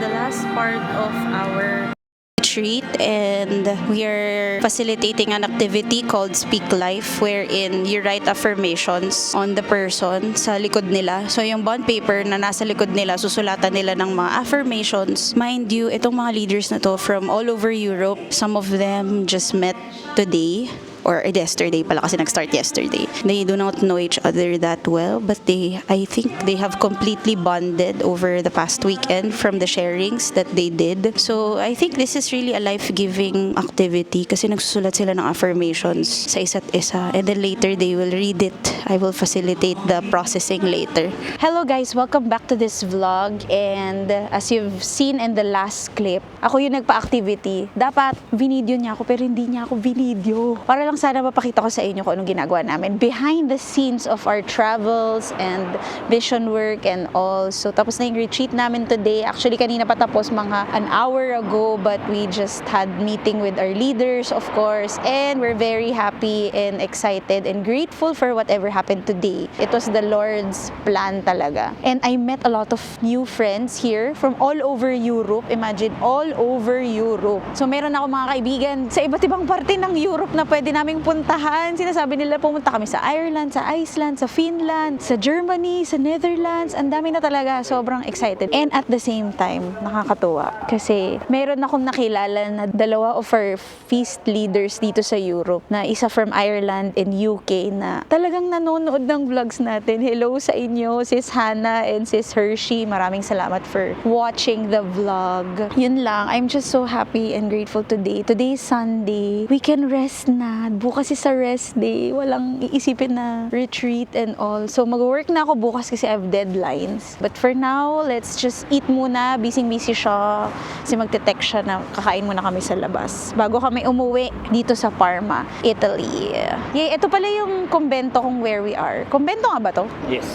the last part of our retreat and we are facilitating an activity called Speak Life wherein you write affirmations on the person sa likod nila. So yung bond paper na nasa likod nila, susulatan nila ng mga affirmations. Mind you, itong mga leaders na to from all over Europe, some of them just met today. Or yesterday pala kasi nag-start yesterday. They do not know each other that well, but I think they have completely bonded over the past weekend from the sharings that they did. So I think this is really a life-giving activity kasi nagsusulat sila ng affirmations sa isa't isa. And then later they will read it. I will facilitate the processing later. Hello guys, welcome back to this vlog. And as you've seen in the last clip, ako yung nagpa-activity. Dapat binidyo niya ako pero hindi niya ako binidyo. Para lang sana mapakita ko sa inyo kung anong ginagawa namin behind the scenes of our travels and vision work and all. So tapos na yung retreat namin today. Actually kanina pa tapos mga an hour ago, but we just had meeting with our leaders of course, and we're very happy and excited and grateful for whatever happened today. It was the Lord's plan talaga. And I met a lot of new friends here from all over Europe. Imagine, all over Europe. So meron ako mga kaibigan sa iba't ibang parte ng Europe na pwede naming puntahan. Sinasabi nila pumunta kami sa Ireland, sa Iceland, sa Finland, sa Germany, sa Netherlands. Ang dami na talaga. Sobrang excited. And at the same time, nakakatuwa. Kasi meron akong nakilala na dalawa of our feast leaders dito sa Europe, na isa from Ireland and UK na talagang nanonood ng vlogs natin. Hello sa inyo, Sis Hannah and Sis Hershey. Maraming salamat for watching the vlog. Yun lang. I'm just so happy and grateful today. Today is Sunday. We can rest na. Bukas is a rest day. Walang iisipin na retreat and all. So mag-work na ako bukas kasi I have deadlines. But for now, let's just eat muna. Busy-busy siya. Kasi magte-text siya na kakain muna kami sa labas. Bago kami umuwi dito sa Parma, Italy. Yay, ito pala yung kumbento kung where we are. Kumbento nga ba to? Yes.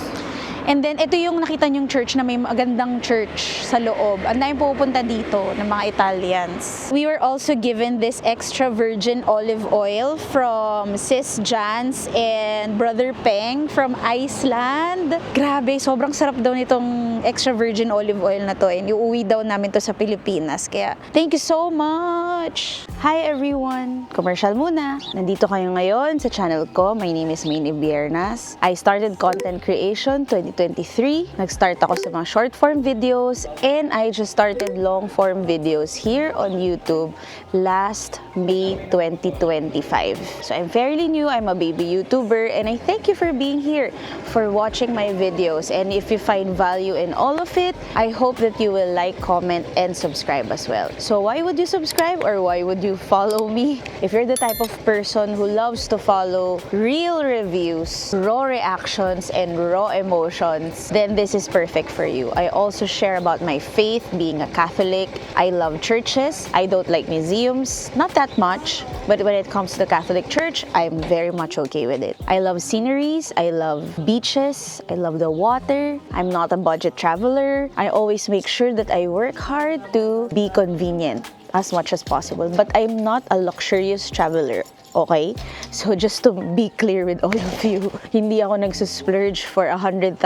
And then, ito yung nakita niyong church na may magandang church sa loob. Ang dami pupunta dito ng mga Italians. We were also given this extra virgin olive oil from Sis Jans and Brother Peng from Iceland. Grabe, sobrang sarap daw nitong extra virgin olive oil na to. And iuwi daw namin to sa Pilipinas. Kaya, thank you so much! Hi everyone! Commercial muna. Nandito kayo ngayon sa channel ko. My name is Maynee Biernas. I started content creation 2017 2023. Nag-start ako sa mga short-form videos and I just started long-form videos here on YouTube last May 2025. So I'm fairly new, I'm a baby YouTuber, and I thank you for being here, for watching my videos. And if you find value in all of it, I hope that you will like, comment, and subscribe as well. So why would you subscribe or why would you follow me? If you're the type of person who loves to follow real reviews, raw reactions, and raw emotions, then this is perfect for you. I also share about my faith, being a Catholic. I love churches. I don't like museums, not that much, but when it comes to the Catholic Church, I'm very much okay with it. I love sceneries. I love beaches. I love the water. I'm not a budget traveler. I always make sure that I work hard to be convenient as much as possible, but I'm not a luxurious traveler. Okay? So just to be clear with all of you, hindi ako nagsusplurge for 100,000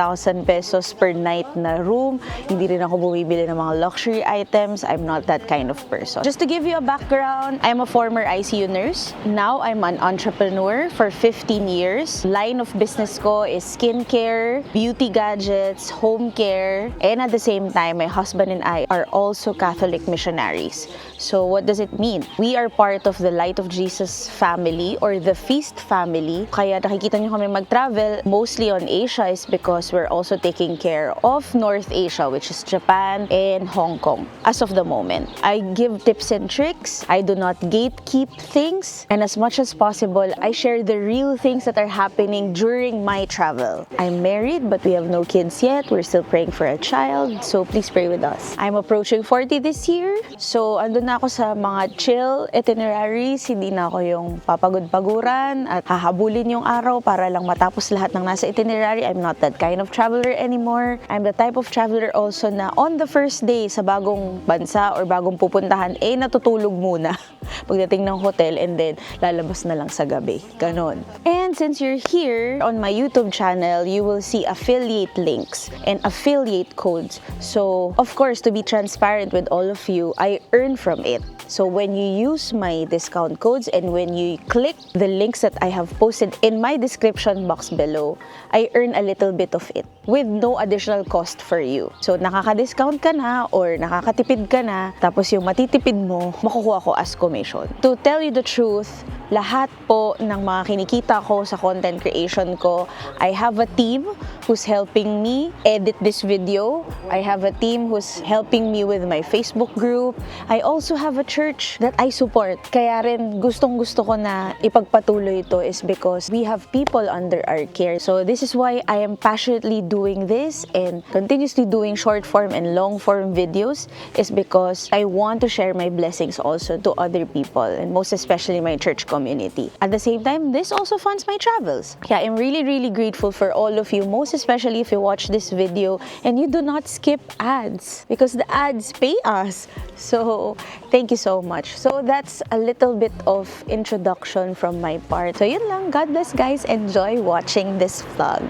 pesos per night na room. Hindi rin ako bumibili ng mga luxury items. I'm not that kind of person. Just to give you a background, I'm a former ICU nurse. Now I'm an entrepreneur for 15 years. Line of business ko is skincare, beauty gadgets, home care, and at the same time, my husband and I are also Catholic missionaries. So what does it mean? We are part of the Light of Jesus family or the Feast family. Kaya nakikita nyo kami mag-travel mostly on Asia is because we're also taking care of North Asia, which is Japan and Hong Kong as of the moment. I give tips and tricks. I do not gatekeep things. And as much as possible, I share the real things that are happening during my travel. I'm married, but we have no kids yet. We're still praying for a child, so please pray with us. I'm approaching 40 this year, so andun na ako sa mga chill itineraries. Hindi na ako yung papagod-paguran at hahabulin yung araw para lang matapos lahat ng nasa itinerary. I'm not that kind of traveler anymore. I'm the type of traveler also na on the first day sa bagong bansa or bagong pupuntahan, natutulog muna pagdating ng hotel and then lalabas na lang sa gabi. Ganon. And since you're here on my YouTube channel, you will see affiliate links and affiliate codes. So, of course, to be transparent with all of you, I earn from it. So when you use my discount codes and when you click the links that I have posted in my description box below, I earn a little bit of it with no additional cost for you. So nakaka-discount ka na or nakakatipid ka na, tapos yung matitipid mo, makukuha ko as commission. To tell you the truth, lahat po ng mga kinikita ko sa content creation ko, I have a team who's helping me edit this video. I have a team who's helping me with my Facebook group. I also have a church that I support. Kaya rin gustong-gusto ko na ipagpatuloy ito is because we have people under our care. So this is why I am passionately doing this and continuously doing short form and long form videos is because I want to share my blessings also to other people and most especially my church community. At the same time, this also funds my travels. Yeah, I'm really grateful for all of you, most especially if you watch this video and you do not skip ads because the ads pay us. So thank you so much. So that's a little bit of introduction from my part. So yun lang. God bless guys. Enjoy watching this vlog.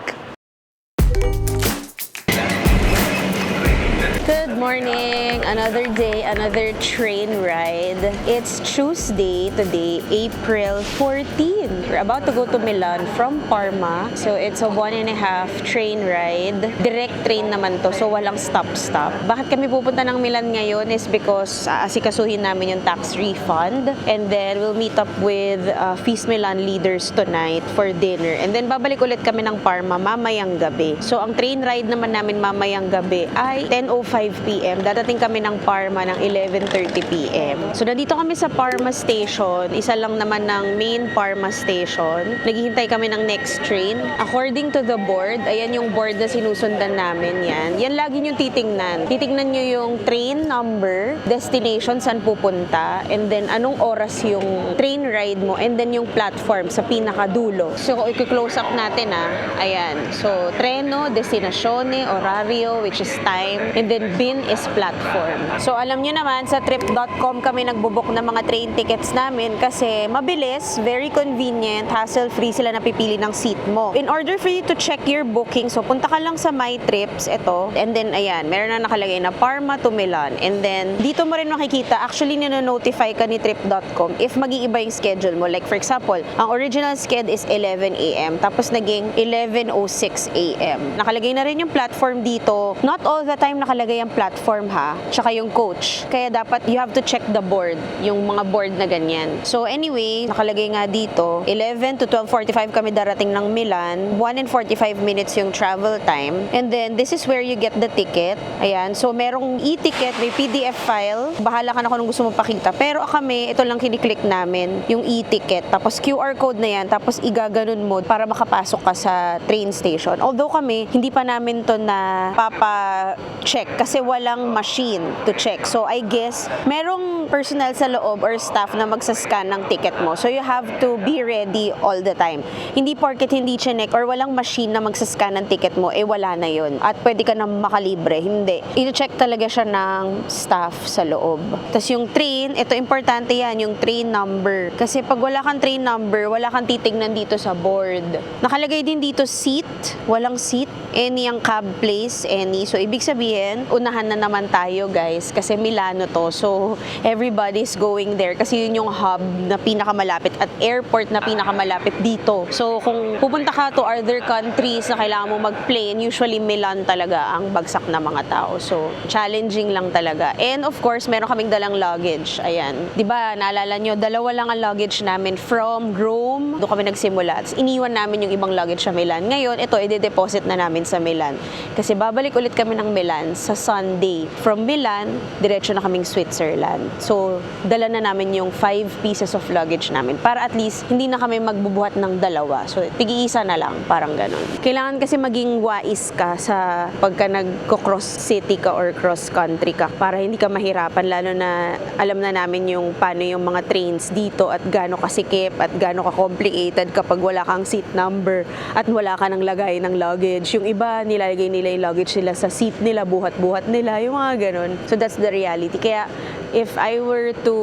Good morning! Another day, another train ride. It's Tuesday today, April 14. We're about to go to Milan from Parma. So it's a 1.5 train ride. Direct train naman to, so walang stop-stop. Bakit kami pupunta ng Milan ngayon is because asikasuhin namin yung tax refund. And then we'll meet up with Feast Milan leaders tonight for dinner. And then babalik ulit kami ng Parma mamayang gabi. So ang train ride naman namin mamayang gabi ay 10:05 p.m. Dadating kami ng Parma ng 11:30 p.m. So nandito kami sa Parma Station. Isa lang naman ng main Parma Station. Naghihintay kami ng next train. According to the board, ayan yung board na sinusundan namin yan. Yan lagi nyo titingnan. Titingnan nyo yung train number, destination, saan pupunta, and then anong oras yung train ride mo, and then yung platform sa pinakadulo. So i-close up natin Ayan. So treno, destinasyone, orario, which is time, and then bin train is platform. So alam nyo naman, sa trip.com kami nagbubook ng mga train tickets namin kasi mabilis, very convenient, hassle-free sila napipili ng seat mo. In order for you to check your booking, so punta ka lang sa My Trips, ito, and then ayan, meron na nakalagay na Parma to Milan. And then, dito mo rin makikita, actually nino-notify ka ni trip.com if mag-iiba yung schedule mo. Like for example, ang original schedule is 11 a.m. tapos naging 11:06 a.m. Nakalagay na rin yung platform dito. Not all the time nakalagay ang platform ha, tsaka yung coach. Kaya dapat you have to check the board, yung mga board na ganyan. So anyway, nakalagay nga dito, 11 to 12:45 kami darating ng Milan, 1 and 45 minutes yung travel time. And then, this is where you get the ticket. Ayan, so merong e-ticket, may PDF file. Bahala ka na kung anong gusto mo pakita. Pero kami, ito lang kiniklik namin, yung e-ticket. Tapos QR code na yan, tapos igaganon mo para makapasok ka sa train station. Although kami, hindi pa namin to na papa-check kasi walang machine to check. So I guess, merong personnel sa loob or staff na magsascan ng ticket mo. So you have to be ready all the time. Hindi porket hindi chinek or walang machine na magsascan ng ticket mo, eh wala na yun. At pwede ka na makalibre. Hindi. I-check talaga siya ng staff sa loob. Tapos yung train, ito importante yan, yung train number. Kasi pag wala kang train number, wala kang titignan dito sa board. Nakalagay din dito seat, walang seat, any ang cab place, any. So ibig sabihin, unahan na naman tayo guys, kasi Milano to. So everybody's going there kasi yun yung hub na pinakamalapit at airport na pinakamalapit dito. So kung pupunta ka to other countries na kailangan mo mag-plane, usually Milan talaga ang bagsak na mga tao. So challenging lang talaga. And of course, meron kaming dalang luggage. Ayan. 'Di ba? Naalala nyo, dalawa lang ang luggage namin from Rome. Doon kami nagsimula. Tapos iniwan namin yung ibang luggage sa Milan. Ngayon, ito i-deposit na namin sa Milan. Kasi babalik ulit kami ng Milan sa Sunday. From Milan, diretso na kaming Switzerland. So, dala na namin yung 5 pieces of luggage namin para at least hindi na kami magbubuhat ng dalawa. So, tig-iisa na lang, parang ganun. Kailangan kasi maging wais ka sa pagka nagko-cross city ka or cross country ka para hindi ka mahirapan, lalo na alam na namin yung paano yung mga trains dito at gaano kasikip at gaano ka-complicated kapag wala kang seat number at wala ka ng lagay ng luggage. Yung iba, nilalagay nila yung luggage nila sa seat nila, buhat-buhat nila, yung mga ganun. So that's the reality. Kaya if I were to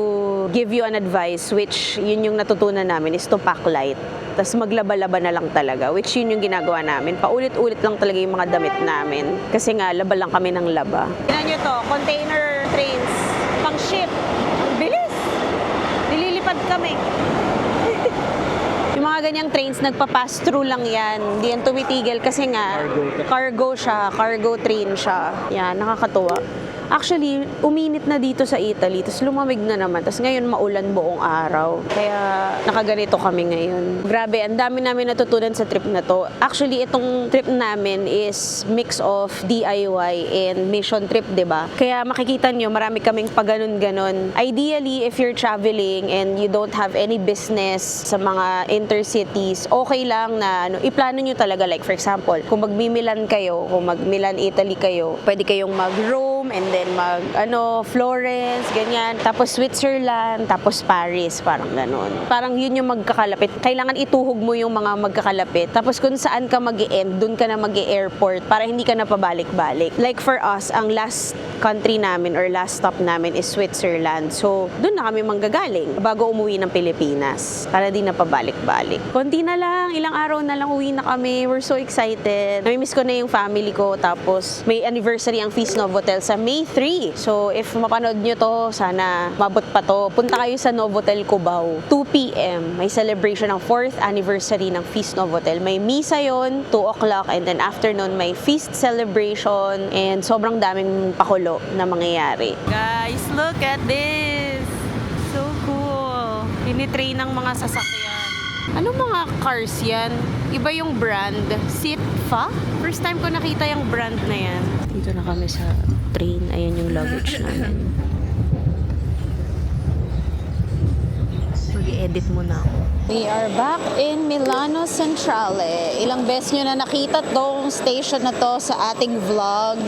give you an advice, which yun yung natutunan namin, is to pack light. Tapos maglaba-laba na lang talaga, which yun yung ginagawa namin. Paulit-ulit lang talaga yung mga damit namin. Kasi nga, laba lang kami ng laba. Tignan nyo to, container trains, pang ship. Bilis! Nililipad kami. Yung mga ganyang trains, nagpa-pass through lang yan. Hindi yan tumitigil kasi nga, cargo siya, cargo train siya. Yan, nakakatuwa. Actually, uminit na dito sa Italy, tapos lumamig na naman, tapos ngayon maulan buong araw. Kaya nakaganito kami ngayon. Grabe, ang dami namin natutunan sa trip na to. Actually, itong trip namin is mix of DIY and mission trip, 'di ba? Kaya makikita nyo, marami kaming paganon-ganon. Ideally, if you're traveling and you don't have any business sa mga intercities, okay lang na iplano nyo talaga. Like for example, kung mag-Milan kayo, kung mag-Milan, Italy kayo, pwede kayong mag-Rome and then Florence, ganyan. Tapos Switzerland, tapos Paris, parang ganon. Parang yun yung magkakalapit. Kailangan ituhog mo yung mga magkakalapit. Tapos kung saan ka mag-e-end, dun ka na mag-e-airport para hindi ka na pabalik-balik. Like for us, ang last country namin or last stop namin is Switzerland. So, dun na kami manggagaling bago umuwi ng Pilipinas para di na pabalik-balik. Konti na lang, ilang araw na lang uwi na kami. We're so excited. Namimiss ko na yung family ko. Tapos, may anniversary ang Feast Novotel sa May 3. So, if mapanood nyo to, sana mabot pa to. Punta kayo sa Novotel Cubao. 2 p.m. May celebration ng 4th anniversary ng Feast Novotel. May misa yon 2 o'clock, and then afternoon may feast celebration, and sobrang daming pakulo na mangyayari. Guys, look at this! So cool! Tinitrain ng mga sasakyan. Anong mga cars yan? Iba yung brand. Sitfa? First time ko nakita yung brand na yan. Dito na kami sa train. Ayan yung luggage namin. Mag-edit muna ako. We are back in Milano Centrale. Ilang beses nyo na nakita tong station na to sa ating vlog.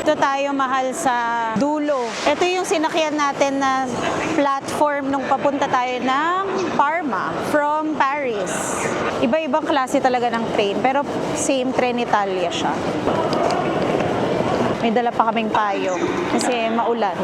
Ito tayo, mahal, sa dulo. Ito yung sinakyan natin na platform nung papunta tayo ng Parma from Paris. Iba-ibang klase talaga ng train, pero same Trenitalia siya. May dala pa kaming payong kasi maulan.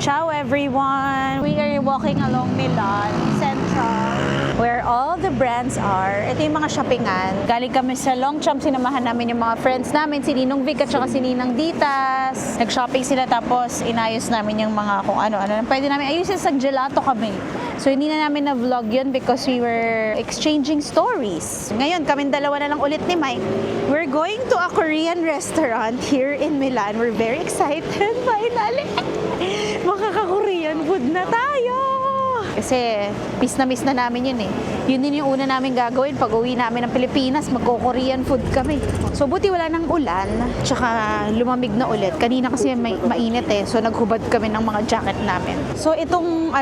Ciao everyone! We are walking along Milan Central where all the brands are. Ito yung mga shoppingan. Galing kami sa Longchamp, sinamahan namin yung mga friends namin, si Ninong Vic at saka si Ninang Ditas. Nag-shopping sila tapos inayos namin yung mga kung ano-ano. Pwede namin ayusin sa gelato kami. So hindi na namin na-vlog yun because we were exchanging stories. Ngayon, kaming dalawa na lang ulit ni Mike. We're going to a Korean restaurant here in Milan. We're very excited. Finally! Makaka-Korean food na tayo! Kasi miss na namin yun eh. Yun din yung una namin gagawin pag uwi namin ng Pilipinas, magko-Korean food kami. So buti wala nang ulan, tsaka lumamig na ulit. Kanina kasi mainit eh, so naghubad kami ng mga jacket namin. So itong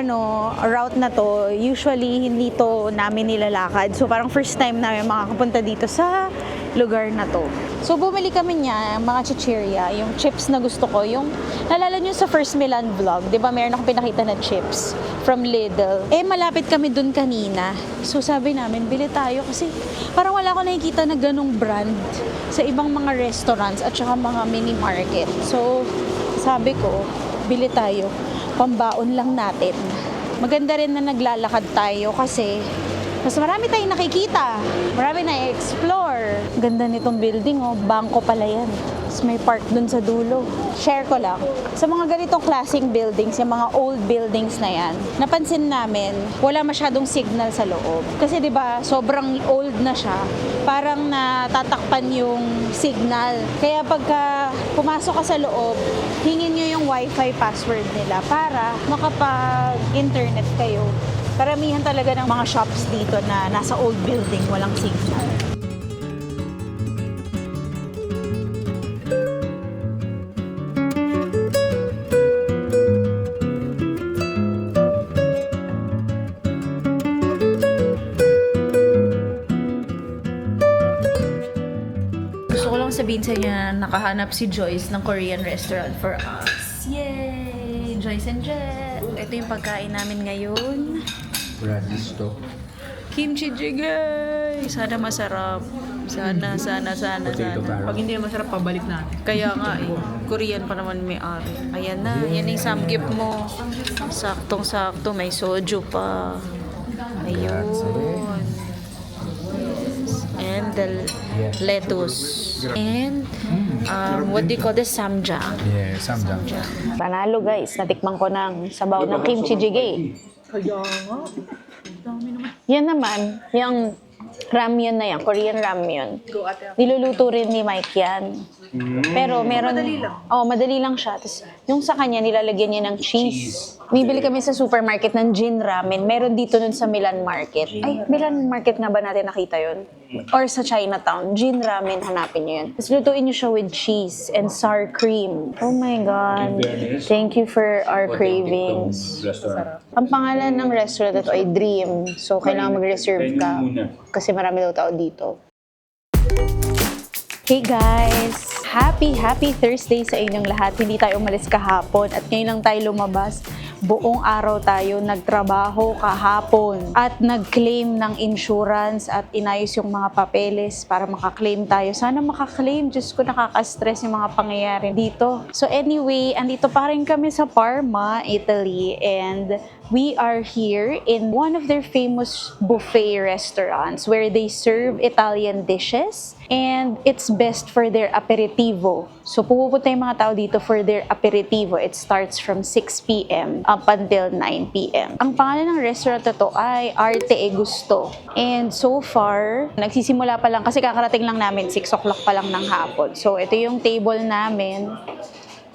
route na to, usually hindi to namin nilalakad. So parang first time namin makakapunta dito sa lugar na to. So bumili kami niya, mga chichirya, yung chips na gusto ko, yung nalala nyo sa first Milan vlog, di ba meron akong pinakita na chips from Lidl. Eh malapit kami dun kanina. So sabi namin, bili tayo kasi parang wala ko nakikita na ganong brand sa ibang mga restaurants at saka mga mini market. So sabi ko, bili tayo, pambaon lang natin. Maganda rin na naglalakad tayo kasi mas marami tayong nakikita. Marami na explore. Ganda nitong building, oh. Bangko pala yan. Tapos may park dun sa dulo. Share ko lang. Sa mga ganitong klaseng buildings, yung mga old buildings na yan, napansin namin, wala masyadong signal sa loob. Kasi 'di ba, sobrang old na siya. Parang natatakpan yung signal. Kaya pagka pumasok ka sa loob, hingin nyo yung wifi password nila para makapag-internet kayo. Karamihan talaga ng mga shops dito na nasa old building, walang signal. Gusto ko lang sabihin sa inyo na nakahanap si Joyce ng Korean restaurant for us. Yay! Joyce and Jet! Ito yung pagkain namin ngayon. Radisto. Kimchi jjigae! Sana masarap. Sana. Potato barrel. Pag hindi na masarap, pabalik natin. Kaya nga eh. Korean pa naman may-ari. Ayan na. Yan yung samgyup mo. Saktong-sakto. May soju pa. Ayun. And the lettuce. And what do you call this? Samjang. Yeah, samjang. Panalo guys, natikman ko ng sabaw ng kimchi jjigae. Kaya nga. Yan naman, yung ramyun na yan, Korean ramyun. Go ate. Niluluto rin ni Mike yan. Pero meron... Madali lang. Oo, madali lang siya. Tapos yung sa kanya, nilalagyan niya ng cheese. Bibili kami sa supermarket ng Jin Ramen. Meron dito nun sa Milan Market. Ay, Milan Market nga ba natin nakita yun? Or sa Chinatown. Jin Ramen, hanapin niyo yun. Tapos lutuin niyo siya with cheese and sour cream. Oh my God. Thank you for our cravings. Restaurant. Ang pangalan ng restaurant ito ay Dream. So, kailangan mag-reserve ka. Kasi marami daw tao dito. Hey guys! Happy Thursday sa inyong lahat. Hindi tayo umalis kahapon at ngayon lang tayo lumabas. Buong araw tayo nagtrabaho kahapon at nag-claim ng insurance at inayos yung mga papeles para makaklaim tayo. Sana makaklaim. Diyos ko, nakaka-stress yung mga pangyayari dito. So anyway, andito pa rin kami sa Parma, Italy, and we are here in one of their famous buffet restaurants where they serve Italian dishes and it's best for their aperitivo. So pupunta yung mga tao dito for their aperitivo. It starts from 6 p.m. up until 9 p.m. Ang pangalan ng restaurant na to ay Arte e Gusto. And so far, nagsisimula pa lang kasi kakarating lang namin, 6 o'clock pa lang ng hapon. So ito yung table namin.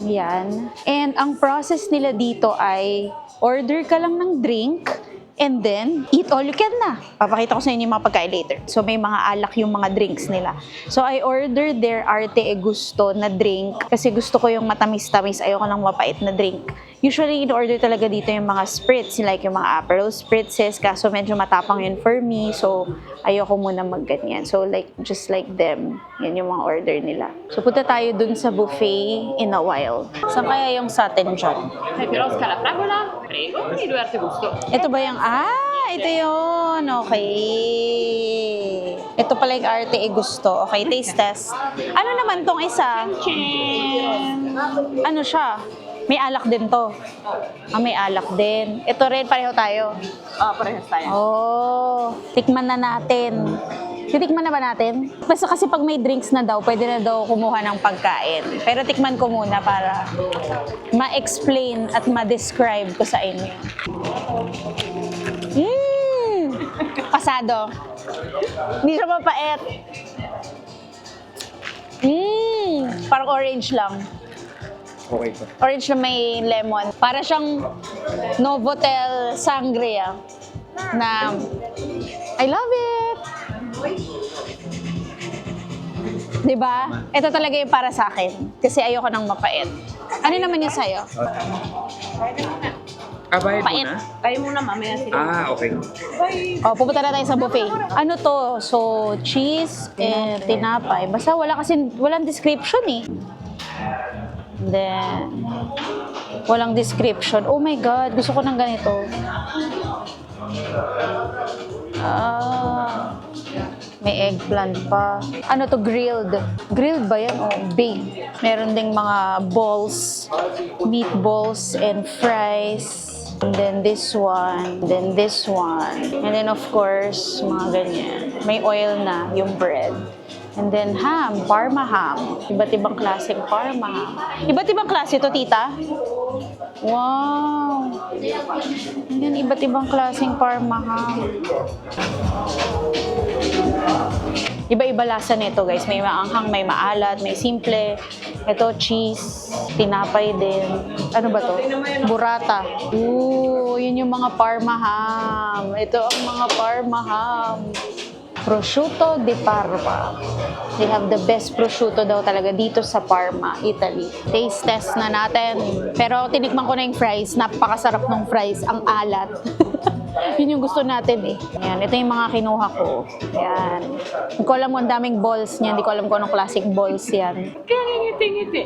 Yan. And ang process nila dito ay order ka lang ng drink and then eat all you can na. Papakita ko sa inyo yung mga pagkain later. So may mga alak yung mga drinks nila. So I ordered their Arte e Gusto na drink kasi gusto ko yung matamis-tamis. Ayoko lang mapait na drink. Usually in-order talaga dito yung mga spritz, like yung mga Aperol spritzes, kaso medyo matapang yun for me. So ayoko muna magganyan. So like just like them. Yan yung mga order nila. So punta tayo dun sa buffet in a while. Saan kaya yung sa atin dyan? Però scalafragola, prego, e 2 arte gusto. Ito ba yung... Ah, ito yun. Okay. Ito pala yung arte gusto. Okay, taste test. Ano naman tong isa? Ano siya? May alak din to. May alak din. Ito rin, pareho tayo. Parehas tayo. Oh, tikman na natin. Titikman na ba natin? Basta kasi pag may drinks na daw, pwede na daw kumuha ng pagkain. Pero tikman ko muna para ma-explain at ma-describe ko sa inyo. Pasado. Hindi siya mapait. Parang orange lang. Okay pa. Orange na may lemon. Para siyang Novotel Sangria na I love it! Diba? Ito talaga yung para sa akin. Kasi ayoko ng mapait. Ano naman yung sa'yo? Bayad Pait. muna? Tayo muna mamaya sila. Okay. Pupunta na tayo sa buffet. Ano to? So, cheese and tinapay. Basta walang description eh. Then, walang description. Oh my God, gusto ko ng ganito. May eggplant pa. Ano to, grilled? Grilled ba yan? O baked? Meron ding mga balls, meatballs and fries. And then this one, then this one. And then of course, mga ganyan. May oil na yung bread. And then ham, Parma ham. Iba't ibang klaseng Parma ham. Iba't ibang klase to, tita? Wow! And then iba't ibang klaseng Parma ham. Iba-iba lasa nito, guys. May maanghang, may maalat, may simple. Ito, cheese, tinapay din. Ano ba to? Burrata. Ooh, yun yung mga Parma ham. Ito ang mga Parma ham. Prosciutto di Parma. They have the best prosciutto daw talaga dito sa Parma, Italy. Taste test na natin. Pero tinikman ko na yung fries. Napakasarap ng fries. Ang alat. Yun yung gusto natin eh. Ayan, ito yung mga kinuha ko. Ayan. Hindi ko alam kung ang daming balls niya. Hindi ko alam kung anong classic balls yan. Kaya ngiti-ngiti.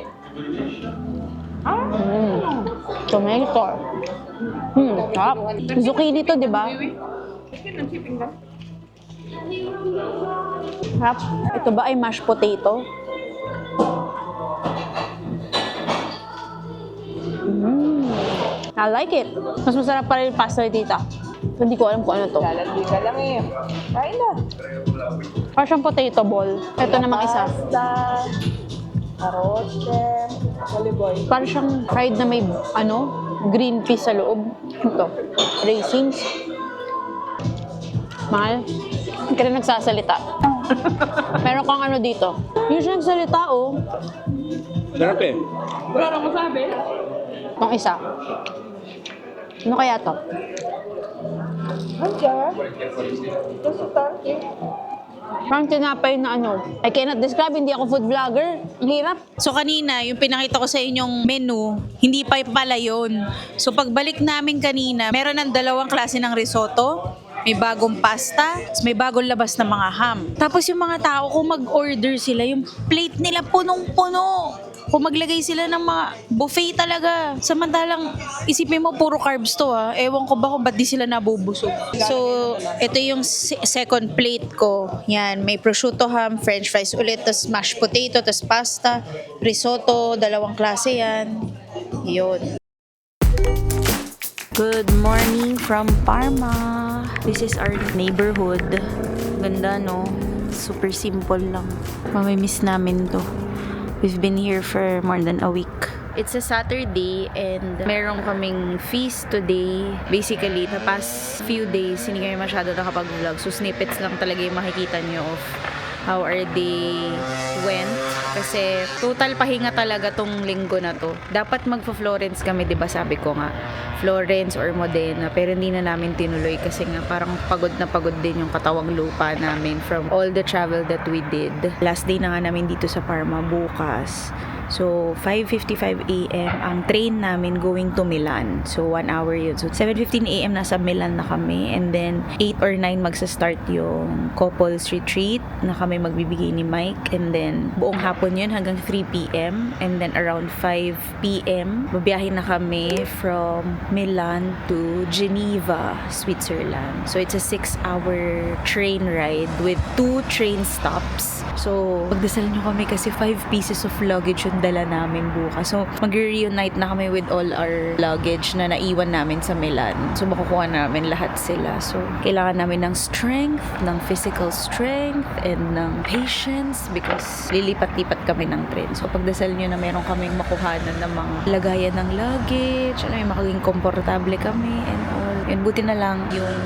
Tomato. Sarap. Zucchini to, di ba? Sarap. Ito ba ay mashed potato? I like it. Mas masarap pa rin yung pasta ni tita. Hindi ko alam kung ano to. Lalandi ka lang eh. Kain na. Parang siyang potato ball. Ito namang isa. Pasta. Karote. Oliboy. Parang siyang fried na may green pea sa loob. Ito. Raisins. Mahal. Hindi ka na nagsasalita. Meron kang ano dito. Yung siya nagsalita, oh. Sarap eh. Wala nang masabi. Itong isa. Ano kaya to? Andiyan. Ito sa turkey. Parang tinapay na I cannot describe, hindi ako food vlogger. Ang hirap. So kanina, yung pinakita ko sa inyong menu, hindi pa pala yun. So pagbalik namin kanina, meron ng 2 klase ng risotto, may bagong pasta, may bagong labas na mga ham. Tapos yung mga tao, kung mag-order sila, yung plate nila punong-puno. Kung maglagay sila ng mga buffet talaga. Samantalang isipin mo puro carbs to ha. Ewan ko ba kung ba't di sila nabubusog. So, ito yung second plate ko. Yan, may prosciutto ham, french fries ulit, tas mashed potato, tas pasta, risotto, 2 klase yan. Yun. Good morning from Parma. This is our neighborhood. Ganda no? Super simple lang. Mamimiss namin to. We've been here for more than a week. It's a Saturday and meron kaming feast today. Basically, the past few days, hindi kami masyado nakapag-vlog. So, snippets lang talaga yung makikita nyo of how our day went. Kasi total pahinga talaga tong linggo na to. Dapat magpa-Florence kami, di ba sabi ko nga. Florence or Modena. Pero hindi na namin tinuloy kasi nga parang pagod na pagod din yung katawang lupa namin from all the travel that we did. Last day na nga namin dito sa Parma bukas. So, 5:55 a.m. ang train namin going to Milan. So, 1 hour yun. So, 7:15 a.m. nasa Milan na kami. And then, 8 or 9 magsa-start yung couples retreat na kami magbibigay ni Mike. And then, buong hapon hapon yun hanggang 3 p.m. And then around 5 p.m. babiyahin na kami from Milan to Geneva, Switzerland. So it's a 6-hour train ride with 2 train stops. So pagdasal nyo kami kasi 5 pieces of luggage yung dala namin bukas. So mag-reunite na kami with all our luggage na naiwan namin sa Milan. So makukuha namin lahat sila. So kailangan namin ng strength, ng physical strength, and ng patience because lilipat-lipat kami ng train. So pagdasal nyo na meron kaming makuhanan ng mga lagayan ng luggage, yung maging komportable kami and all. Yun, buti na lang yung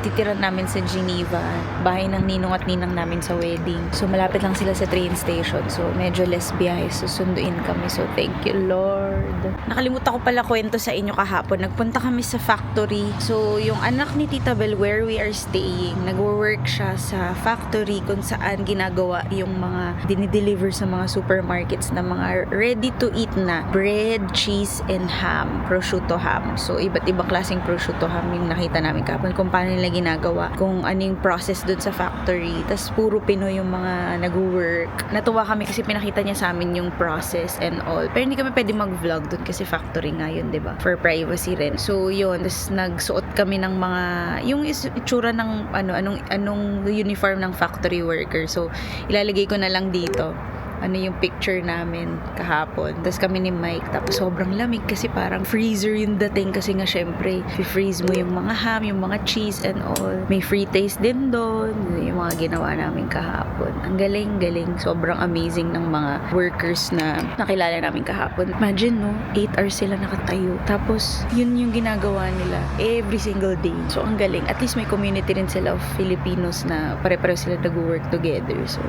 titiran namin sa Geneva, bahay ng ninong at ninang namin sa wedding. So malapit lang sila sa train station. So medyo less biyahe. So sunduin kami. So thank you, Lord. Nakalimutan ko pala kwento sa inyo kahapon. Nagpunta kami sa factory. So yung anak ni Tita Bel where we are staying, nagwo-work siya sa factory kung saan ginagawa yung mga dinideliver sa mga supermarkets na mga ready to eat na bread, cheese, and ham. Prosciutto ham. So iba't ibang klaseng prosciutto ham yung nakita namin kahapon kung paano nila ginagawa, kung anong process dun sa factory. Tas puro Pinoy yung mga nag-work. Natuwa kami kasi pinakita niya sa amin yung process and all. Pero hindi kami pwede mag-vlog dun kasi factory nga yun, diba? For privacy rin. So yun, tas nagsuot kami ng mga, yung itsura ng anong uniform ng factory worker. So ilalagay ko na lang dito yung picture namin kahapon. Tapos kami ni Mike. Tapos sobrang lamig kasi parang freezer yung dating kasi nga syempre, freeze mo yung mga ham, yung mga cheese and all. May free taste din doon. Yung mga ginawa namin kahapon. Ang galing. Sobrang amazing ng mga workers na nakilala namin kahapon. Imagine, no? 8 hours sila nakatayo. Tapos, yun yung ginagawa nila every single day. So, ang galing. At least may community rin sila of Filipinos na pare-pareho sila nag-work together. So,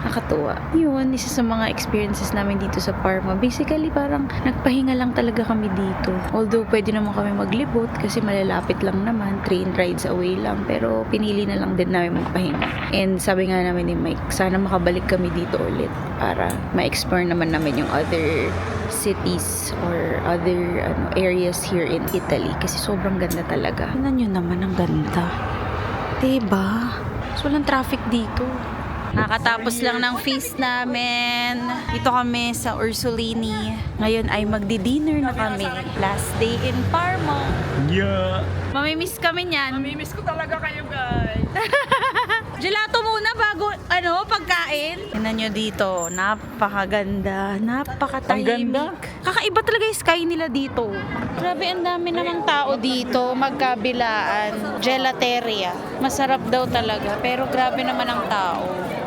nakakatuwa. Yun, isa sa mga experiences namin dito sa Parma. Basically, parang nagpahinga lang talaga kami dito. Although, pwede naman kami maglibot kasi malalapit lang naman. Train rides away lang. Pero, pinili na lang din namin magpahinga. And sabi nga namin ni Mike, sana makabalik kami dito ulit para ma-explore naman namin yung other cities or other areas here in Italy. Kasi sobrang ganda talaga. Tingnan nyo naman, ang ganda. Diba? So, walang traffic dito. Nakatapos lang ng feast namin. Dito kami sa Ursulini. Ngayon ay magdi-dinner na kami. Last day in Parma. Yeah. Mamimiss kami niyan. Mamimiss ko talaga kayo, guys. Gelato muna bago pagkain. Tingnan nyo dito. Napakaganda. Napakatahimik. Ang ganda. Kakaiba talaga yung sky nila dito. Grabe, ang dami namang tao dito. Magkabilaan. Gelateria. Masarap daw talaga. Pero grabe naman ang tao.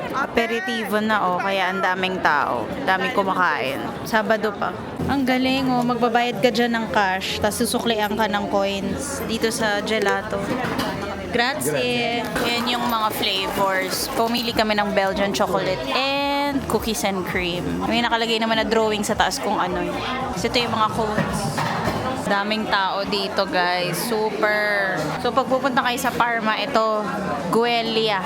Aperitivo na kaya ang daming tao. Daming kumakain. Sabado pa. Ang galing magbabayad ka dyan ng cash, tapos susuklian ka ng coins dito sa gelato. Grazie! Yan yung mga flavors. Pumili kami ng Belgian chocolate and cookies and cream. May nakalagay naman na drawing sa taas kung ano yun. So ito yung mga codes. Daming tao dito, guys. Super! So pag pupunta kayo sa Parma, ito, Guelia.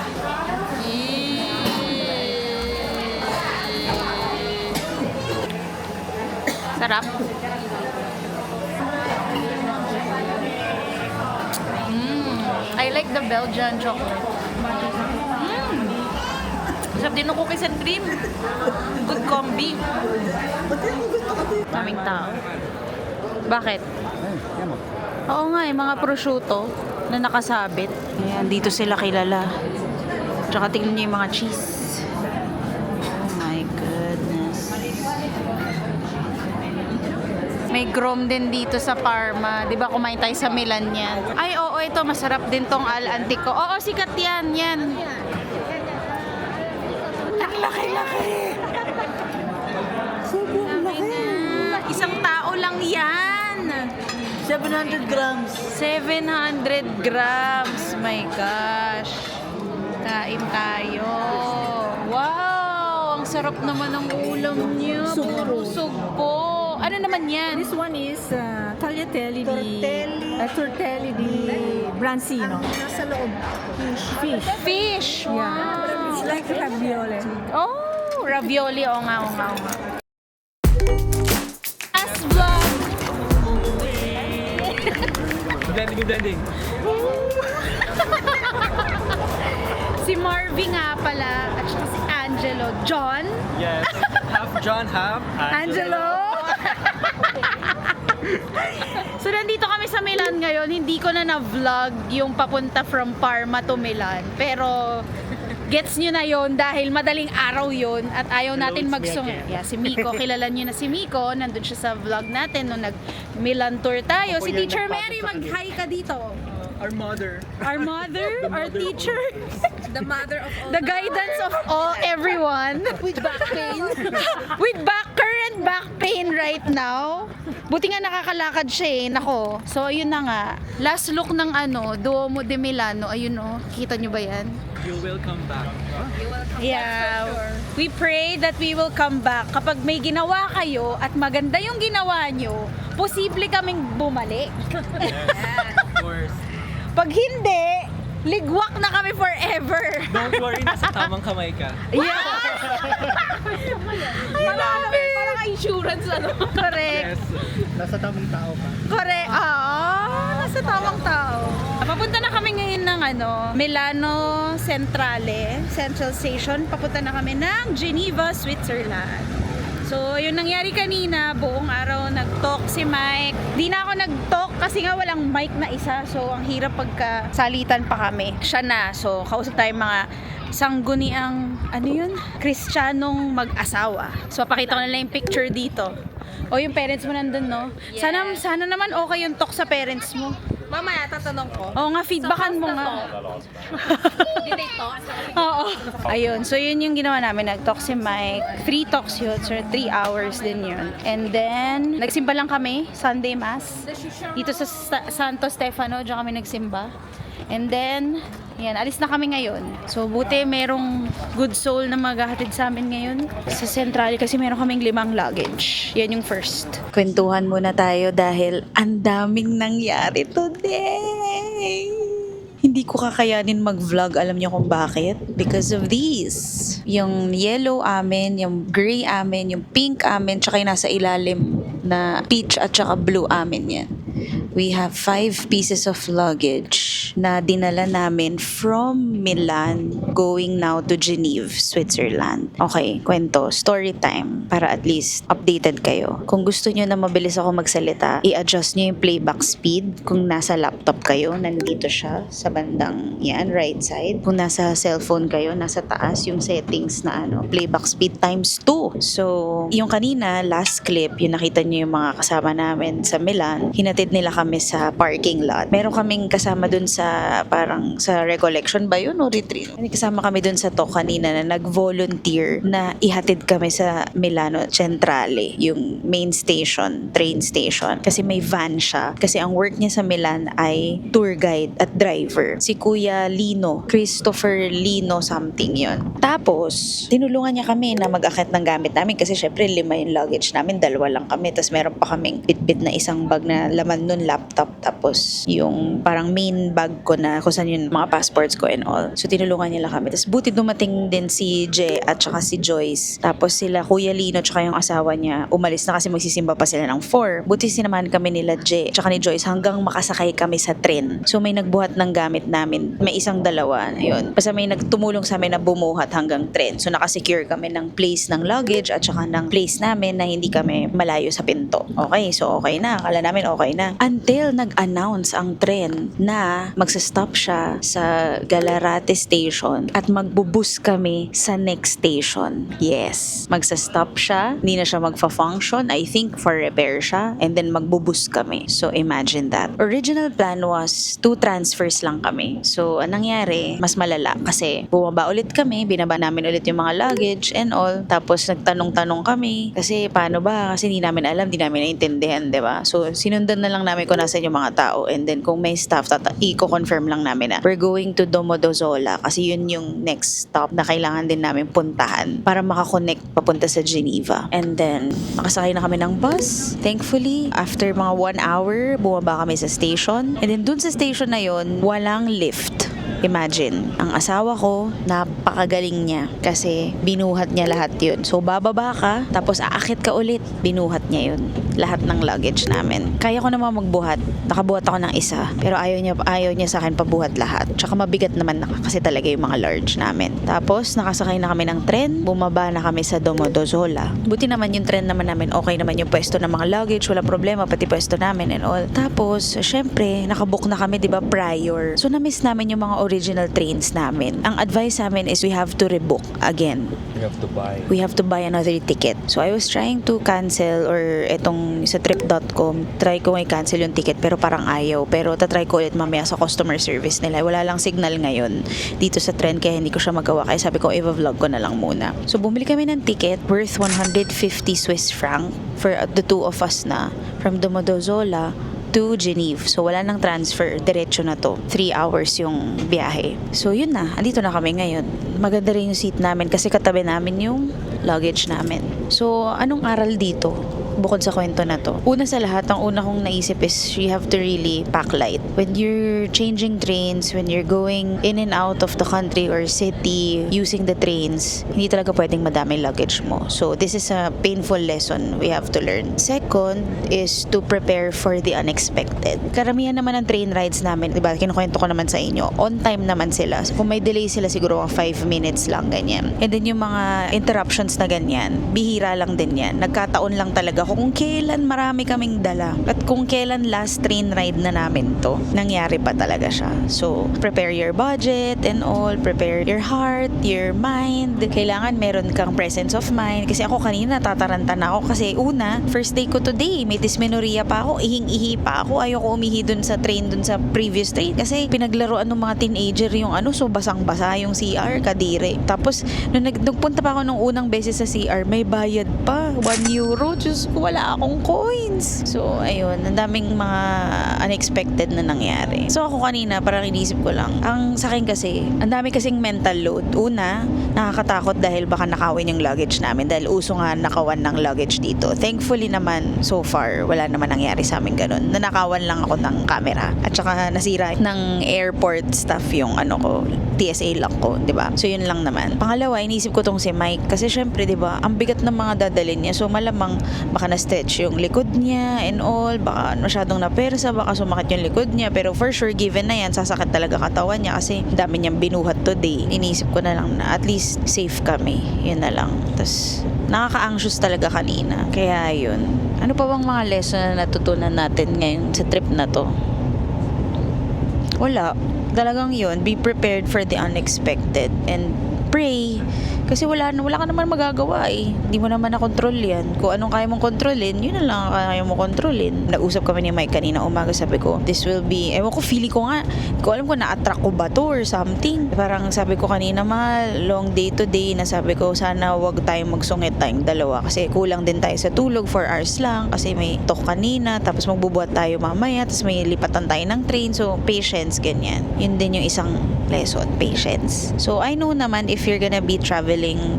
Sarap. I like the Belgian chocolate. Sarap din ng cookies and cream. Good combi. Daming tao. Bakit? Oo nga, mga prosciutto na nakasabit. Ayan, dito sila kilala. Tsaka tingnan niyo yung mga cheese. Oh my goodness. May Grom din dito sa Parma. Di ba kumain tayo sa Milan yan? Ay, oo, ito. Masarap din tong Al Antico. Oo, sikat yan. Yan. Ang laki-laki. Sobrang laki. Isang tao lang yan. 700 grams. 700 grams. My gosh. Kain tayo. Wow! Ang sarap naman ng ulam niyo. Busog po. Ano naman yan? This one is tagliatelle tortelli di Brancino. Nasa loob. Fish. Fish! Wow! Yeah. It's like ravioli. Oh! Ravioli. Oo nga. Last vlog! Good ending. Si Marvy nga pala at saka si Angelo. John? Yes. John Hap. Angelo! So nandito kami sa Milan ngayon. Hindi ko na na-vlog yung papunta from Parma to Milan. Pero gets nyo na yon dahil madaling araw yon at ayaw natin magsung. Yeah, si Miko, kilala nyo na si Miko. Nandun siya sa vlog natin nung nag-Milan tour tayo. Si Teacher Mary, mag-hi ka dito. Our mother. Our mother, our teacher, The mother of all. the guidance of all everyone. With back pain. With current back pain right now. Buti nga nakakalakad siya eh. Nako. So, ayun na nga. Last look ng Duomo de Milano. Ayun oh. Kita nyo ba yan? You will come back. Yeah. We pray that we will come back. Kapag may ginawa kayo at maganda yung ginawa nyo, posible kaming bumalik. Of course. Pag hindi, ligwak na kami forever. Don't worry, nasa tamang kamay ka. Yeah! Parang insurance Correct. Yes. Nasa tamang tao ka. Correct. Nasa tamang tao. Papunta na kami ngayon ng Milano Centrale, Central Station. Papunta na kami ng Geneva, Switzerland. So, yung nangyari kanina, buong araw nag-talk si Mike. Di na ako nag-talk kasi nga walang mic na isa. So, ang hirap pagka salitan pa kami. Siya na. So, kausap tayo mga sangguniang, Kristiyanong mag-asawa. So, pakita ko na lang yung picture dito. O, yung parents mo nandun, no? Sana naman okay yung talk sa parents mo. Mamaya, tatanong ko. Oo nga, feedbackan mo nga. Did they talk? Oo. Ayun, so yun yung ginawa namin. Nag-talk si Mike. 3 talks yun, so 3 hours din yun. And then, nagsimba lang kami, Sunday Mass. Dito sa Santo Stefano, dyan kami nagsimba. And then, yan, alis na kami ngayon. So, buti merong good soul na maghahatid sa amin ngayon sa Central kasi meron kaming 5 luggage. Yan yung first. Kwentuhan muna tayo dahil ang daming nangyari today. Hindi ko kakayanin mag-vlog. Alam niyo kung bakit? Because of these. Yung yellow amin, yung gray amin, yung pink amin, tsaka yung nasa ilalim na peach at tsaka blue amin yan. We have 5 pieces of luggage na dinala namin from Milan going now to Geneva, Switzerland. Okay, kwento, story time para at least updated kayo. Kung gusto nyo na mabilis ako magsalita, i-adjust nyo yung playback speed. Kung nasa laptop kayo, nandito siya sa bandang yan, right side. Kung nasa cellphone kayo, nasa taas yung settings na playback speed times 2. So, yung kanina, last clip, yung nakita nyo yung mga kasama namin sa Milan, hinatid nila kami sa parking lot. Meron kaming kasama dun sa parang sa recollection ba yun o retreat? Kasama kami dun sa talk kanina na nag-volunteer na ihatid kami sa Milano Centrale, yung main station, train station. Kasi may van siya. Kasi ang work niya sa Milan ay tour guide at driver. Si Kuya Lino, Christopher Lino something yon. Tapos, tinulungan niya kami na mag-akit ng gamit namin kasi syempre 5 yung luggage namin, 2 lang kami. Tapos meron pa kaming bit-bit na isang bag na laman nun laptop, tapos yung parang main bag ko na kung saan yung mga passports ko and all. So tinulungan nila kami. Tapos buti dumating din si Je at saka si Joyce. Tapos sila Kuya Lino at saka yung asawa niya umalis na kasi magsisimba pa sila ng 4. Buti sinamahan kami nila Je at saka ni Joyce hanggang makasakay kami sa tren. So may nagbuhat ng gamit namin. May 1, 2. Ayun. Basta may nagtumulong sa amin na bumuhat hanggang tren. So nakasecure kami ng place ng luggage at saka ng place namin na hindi kami malayo sa pinto. Okay, so okay na. Akala namin okay na. Until nag-announce ang tren na magsa-stop siya sa Gallarate Station at magbubus kami sa next station. Yes. Magsa-stop siya. Hindi na siya magfa-function. I think for repair siya. And then magbubus kami. So imagine that. Original plan was 2 transfers lang kami. So anong nangyari? Mas malala. Kasi bumaba ulit kami. Binaba namin ulit yung mga luggage and all. Tapos nagtanong-tanong kami. Kasi paano ba? Kasi hindi namin alam. Hindi namin naintindihan. Diba? So sinundan na lang namin kung nasa yung mga tao, and then kung may staff, i-confirm lang namin na we're going to Domodossola kasi yun yung next stop na kailangan din namin puntahan para makakonect papunta sa Geneva. And then nakasakay na kami ng bus. Thankfully, after mga 1 hour, bumaba kami sa station, and then dun sa station na yun, walang lift. Imagine, ang asawa ko, napakagaling niya kasi binuhat niya lahat yun. So, bababa ka, tapos aakit ka ulit, binuhat niya yun. Lahat ng luggage namin. Kaya ko naman magbuhat. Nakabuhat ako ng isa. Pero ayaw niya sa akin pabuhat lahat. Tsaka mabigat naman kasi talaga yung mga large namin. Tapos, nakasakay na kami ng tren. Bumaba na kami sa Domodossola. Buti naman yung tren naman namin. Okay naman yung pwesto ng mga luggage. Walang problema, pati pwesto namin and all. Tapos, syempre, nakabook na kami, di ba, prior. So, na-miss namin yung mga original trains namin. Ang advice namin is we have to rebook again. We have to buy another ticket. So, I was trying to cancel or etong sa trip.com, try ko i-cancel yung ticket pero parang ayaw. Pero tatry ko ulit mamaya sa customer service nila. Wala lang signal ngayon dito sa tren kaya hindi ko siya magawa. Kaya sabi ko, i-vlog ko na lang muna. So, bumili kami ng ticket worth 150 Swiss franc for the two of us na from Domodossola to Geneva. So, wala nang transfer. Diretso na to. 3 hours yung biyahe. So, yun na. Andito na kami ngayon. Maganda rin yung seat namin kasi katabi namin yung luggage namin. So, anong aral dito? Bukod sa kwento na to. Una sa lahat, ang una kong naisip is you have to really pack light. When you're changing trains, when you're going in and out of the country or city using the trains, hindi talaga pwedeng madami luggage mo. So, this is a painful lesson we have to learn. Second is to prepare for the unexpected. Karamihan naman ng train rides namin, diba, kinukwento ko naman sa inyo, on time naman sila. So, kung may delay sila siguro 5 minutes lang, ganyan. And then yung mga interruptions na ganyan, bihira lang din yan. Nagkataon lang talaga kung kailan marami kaming dala at kung kailan last train ride na namin to, nangyari pa talaga siya. So, prepare your budget and all, prepare your heart, your mind. Kailangan meron kang presence of mind kasi ako kanina tataranta na ako kasi una, first day ko today, may dysmenorrhea pa ako, ihing-ihi pa ako, ayoko umihi dun sa train, dun sa previous train kasi pinaglaruan ng mga teenager yung so basang-basa yung CR, kadire. Tapos, nung nagpunta pa ako nung unang beses sa CR, may bayad pa, 1 euro, Diyos ko, wala akong coins. So, ayun, ang daming mga unexpected na nangyari. So, ako kanina, parang inisip ko lang, ang sa akin kasi, ang dami kasing mental load. Una, nakakatakot dahil baka nakawin yung luggage namin dahil uso nga nakawan ng luggage dito. Thankfully naman, so far, wala naman nangyari sa amin ganun. Nanakawan lang ako ng camera at saka nasira ng airport staff yung TSA lock ko, di ba? So, yun lang naman. Pangalawa, inisip ko tong si Mike kasi syempre, di ba, ang bigat ng mga dadalhin niya. So, malamang baka na-stretch yung likod niya and all, baka masyadong napersa, baka sumakit yung likod niya. Pero for sure, given na yan, sasakit talaga katawan niya kasi dami niyang binuhat today. Inisip ko na lang na at least safe kami. Yun na lang. Tapos, nakaka-anxious talaga kanina. Kaya yun. Ano pa bang mga lesson na natutunan natin ngayon sa trip na to? Wala. Talagang yun. Be prepared for the unexpected and pray. Kasi wala ka naman magagawa eh. Hindi mo naman na-control yan. Kung anong kaya mong kontrolin, yun na lang kaya mo kontrolin. Nag-usap kami ni Mike kanina umaga, sabi ko, this will be, ewan ko, feeling ko nga, ko alam ko na-attract ko ba to or something. Parang sabi ko kanina, long day to day, na sabi ko, sana wag tayong magsungit tayong dalawa. Kasi kulang din tayo sa tulog, 4 hours lang. Kasi may talk kanina, tapos magbubuhat tayo mamaya, tapos may lipatan tayo ng train. So, patience, ganyan. Yun din yung isang lesson, patience. So, I know naman, if you're gonna be traveling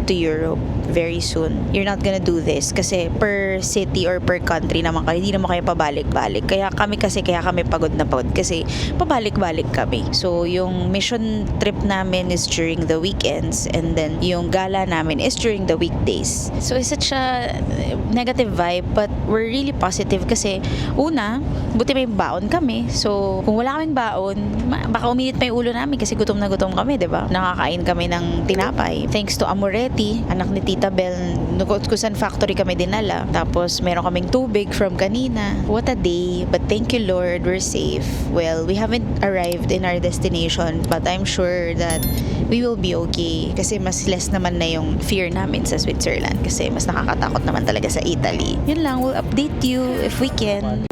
to Europe very soon, you're not gonna do this kasi per city or per country naman kayo, hindi naman kayo pabalik-balik. Kaya kami pagod na pagod kasi pabalik-balik kami. So, yung mission trip namin is during the weekends and then yung gala namin is during the weekdays. So, it's such a negative vibe but we're really positive kasi una, buti may baon kami. So, kung wala kaming baon, baka uminit pa yung ulo namin kasi gutom na gutom kami, diba? Nakakain kami ng tinapay. Thanks to Amoretti, anak ni Tita Bel, Kusan Factory kami dinala. Tapos, meron kaming tubig from kanina. What a day. But thank you, Lord, we're safe. Well, we haven't arrived in our destination, but I'm sure that we will be okay. Kasi mas less naman na yung fear namin sa Switzerland. Kasi mas nakakatakot naman talaga sa Italy. Yun lang, we'll update you if we can.